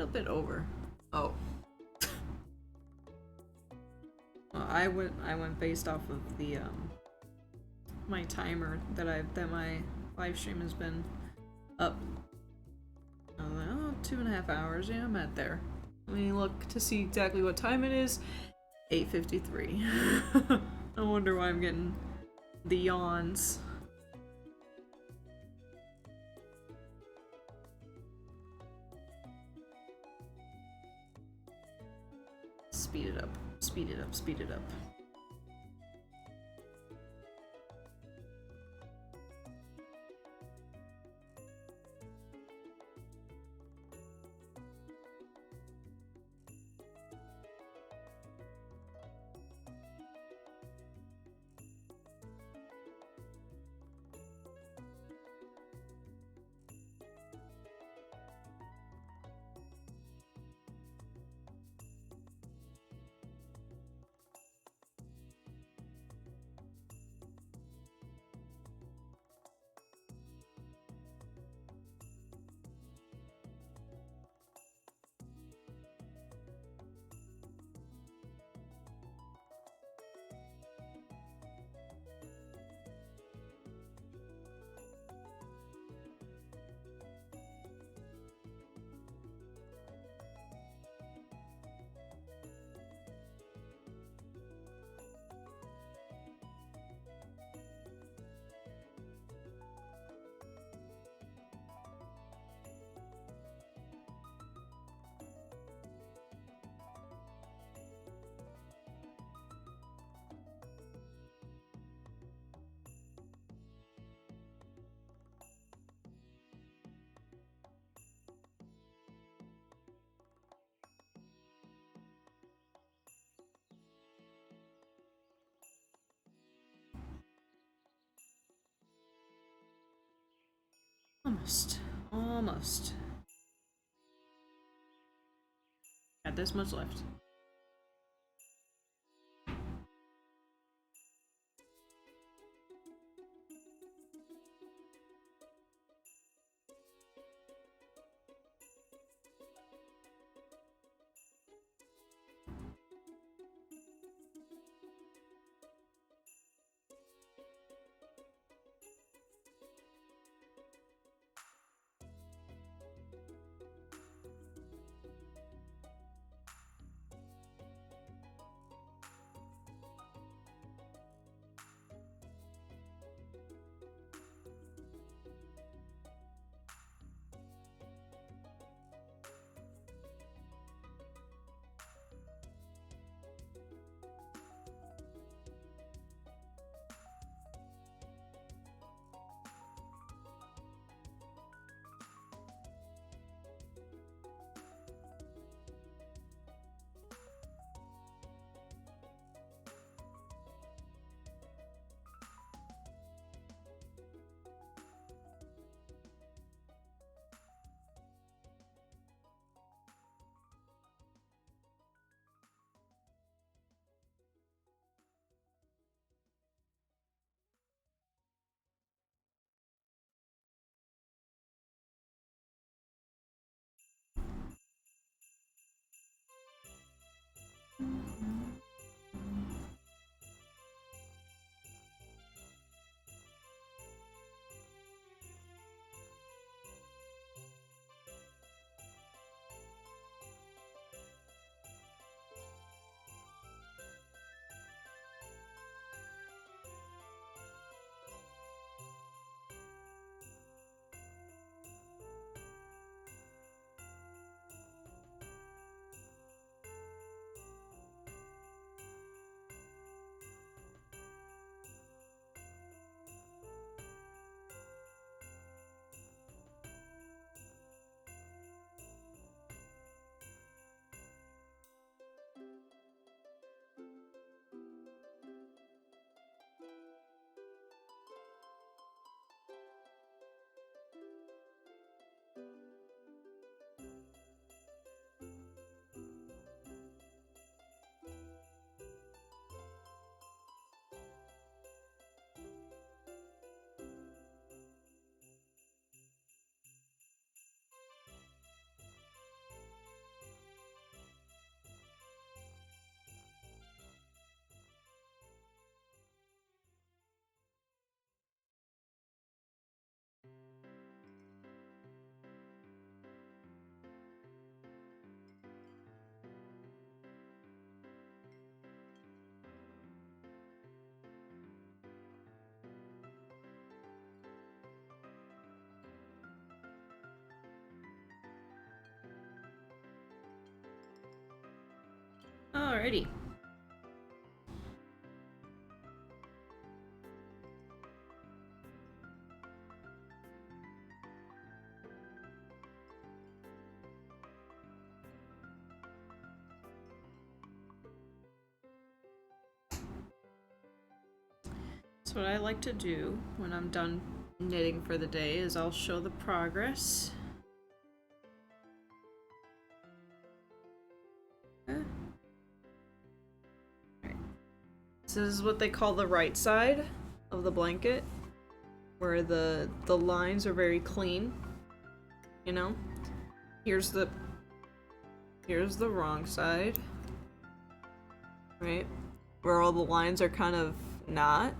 flip it over. Oh. Well, I went based off of the my timer that my live stream has been up. Oh, 2.5 hours. Yeah, I'm at there. Let me look to see exactly what time it is. 8:53. I wonder why I'm getting the yawns. Speed it up. Speed it up. Speed it up. Almost. Almost. Got this much left. Alrighty. So what I like to do when I'm done knitting for the day is I'll show the progress. Right. This is what they call the right side of the blanket, where the lines are very clean. You know? Here's the wrong side. Right? Where all the lines are kind of not,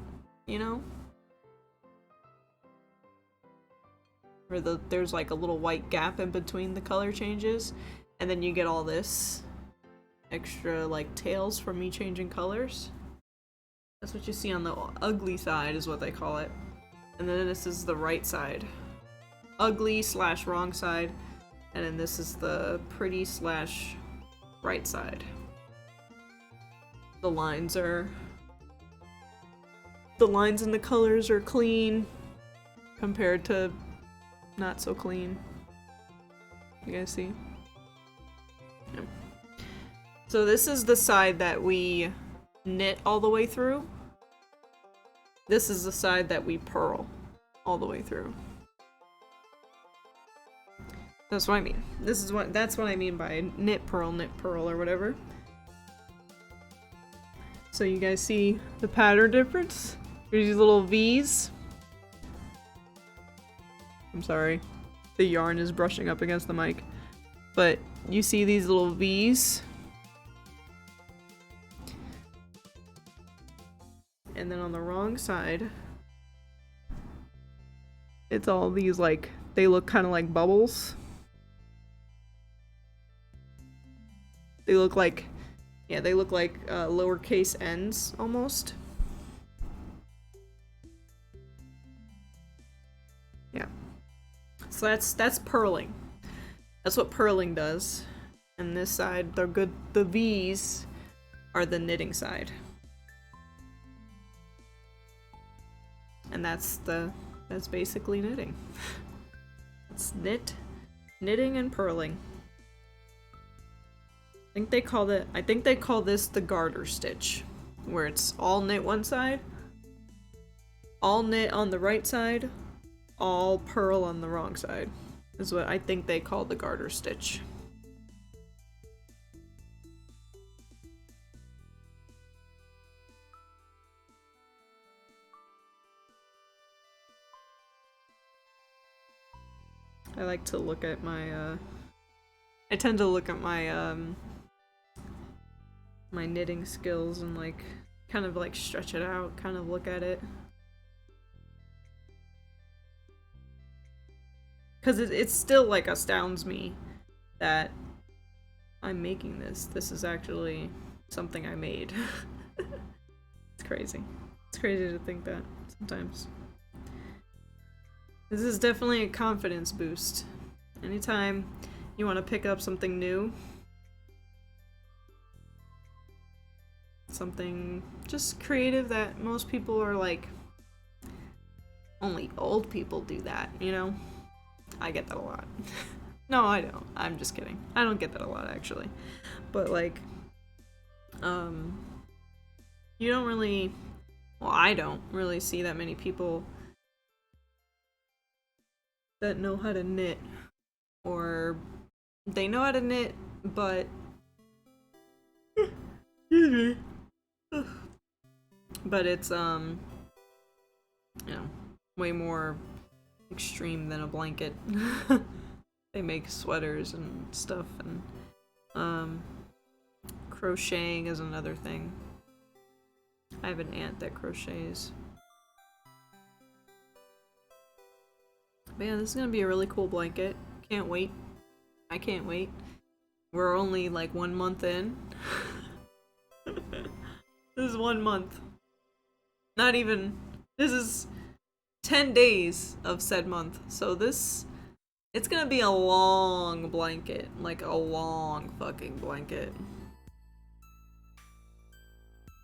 you know? Where there's like a little white gap in between the color changes, and then you get all this extra like tails from me changing colors. That's what you see on the ugly side is what they call it. And then this is the right side. Ugly / wrong side. And then this is the pretty / right side. The lines and the colors are clean compared to not so clean. You guys see? Yeah. So this is the side that we knit all the way through. This is the side that we purl all the way through. That's what I mean. That's what I mean by knit, purl, or whatever. So you guys see the pattern difference? Here's these little V's. I'm sorry. The yarn is brushing up against the mic. But you see these little V's? And then on the wrong side, it's all these like, they look kind of like bubbles. They look like, yeah, they look like lowercase n's almost. Yeah. So that's purling. That's what purling does. And this side, the V's are the knitting side. And that's basically knitting. It's knitting and purling. I think they call this the garter stitch, where it's all knit one side, all knit on the right side, all purl on the wrong side, is what I think they call the garter stitch. I like to look at my, I tend to look at my, my knitting skills and like, kind of like stretch it out, kind of look at it. Cause it still like astounds me that I'm making this. This is actually something I made. It's crazy. It's crazy to think that sometimes. This is definitely a confidence boost. Anytime you want to pick up something new, something just creative that most people are like, only old people do that, you know? I get that a lot. No, I don't. I'm just kidding. I don't get that a lot, actually. But, like, you don't really, well, I don't really see that many people that know how to knit, or they know how to knit, but but it's you know, way more extreme than a blanket. They make sweaters and stuff, and crocheting is another thing. I have an aunt that crochets. But yeah, this is gonna be a really cool blanket. Can't wait. I can't wait. We're only like 1 month in. This is 1 month. Not even. This is 10 days of said month. So it's gonna be a long blanket. Like a long fucking blanket.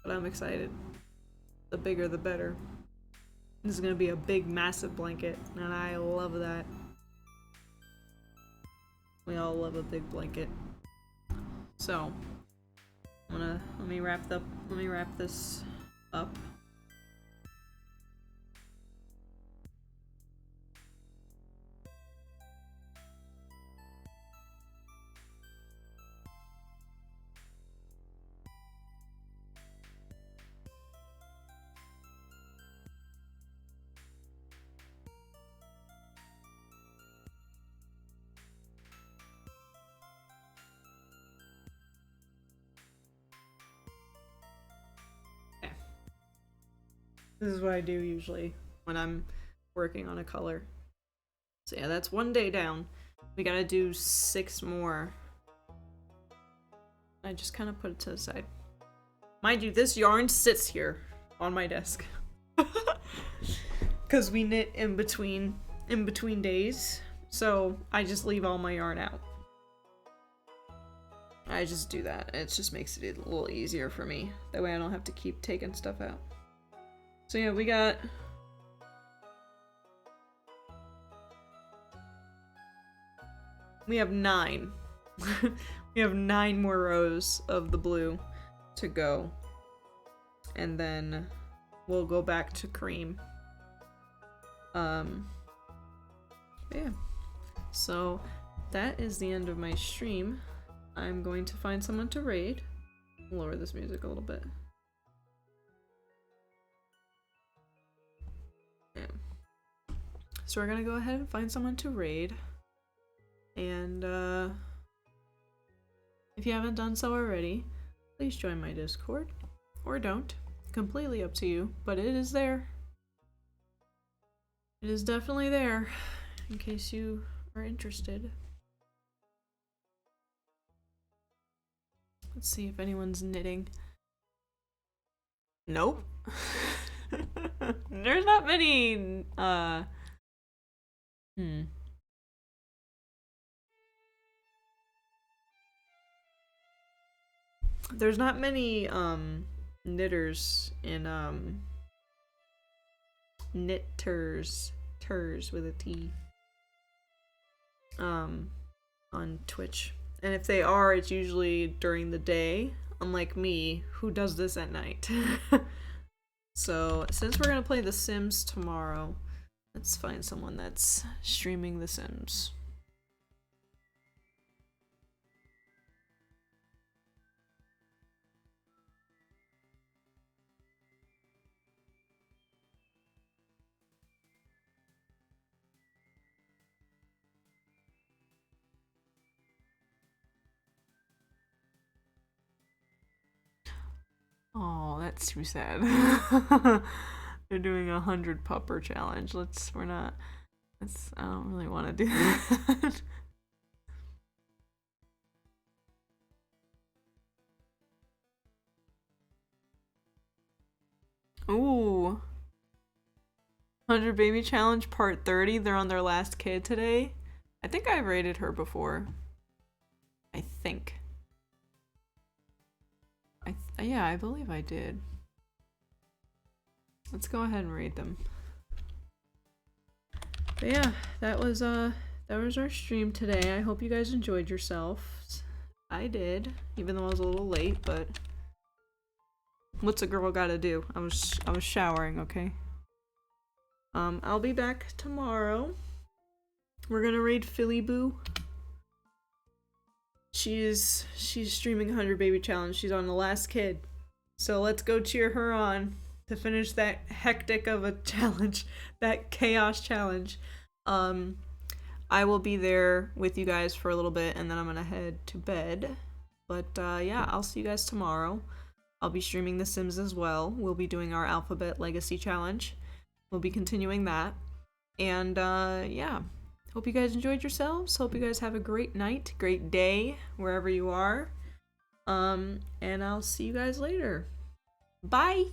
but I'm excited. The bigger the better. This is gonna be a big, massive blanket, and I love that. We all love a big blanket. So, let me wrap this up. This is what I do usually when I'm working on a color. So yeah, that's one day down. We gotta do 6 more. I just kind of put it to the side. Mind you, this yarn sits here on my desk. Because we knit in between days. So I just leave all my yarn out. I just do that. It just makes it a little easier for me. That way I don't have to keep taking stuff out. So yeah, we have 9. We have 9 more rows of the blue to go. And then we'll go back to cream. Yeah. So that is the end of my stream. I'm going to find someone to raid. Lower this music a little bit. Yeah. So we're gonna go ahead and find someone to raid. And if you haven't done so already, please join my Discord. Or don't. Completely up to you, but it is there. It is definitely there, in case you are interested. Let's see if anyone's knitting. Nope. There's not many, There's not many, knitters in, knitters with a T, on Twitch. And if they are, it's usually during the day, unlike me, who does this at night. So, since we're gonna play The Sims tomorrow, let's find someone that's streaming The Sims. Oh, that's too sad. They're doing 100 pupper challenge. I don't really want to do that. Ooh. 100 baby challenge part 30. They're on their last kid today. I think I rated her before. I think. Yeah, I believe I did. Let's go ahead and rate them. But yeah, that was our stream today. I hope you guys enjoyed yourselves. I did, even though I was a little late, but what's a girl gotta do? I was showering, okay? I'll be back tomorrow. We're gonna raid Philly Boo. She's streaming 100 baby challenge. She's on the last kid. So let's go cheer her on to finish that hectic of a challenge, that chaos challenge. I will be there with you guys for a little bit and then I'm gonna head to bed. But yeah, I'll see you guys tomorrow. I'll be streaming The Sims as well. We'll be doing our Alphabet Legacy Challenge. We'll be continuing that. And yeah. Hope you guys enjoyed yourselves. Hope you guys have a great night, great day, wherever you are. And I'll see you guys later. Bye!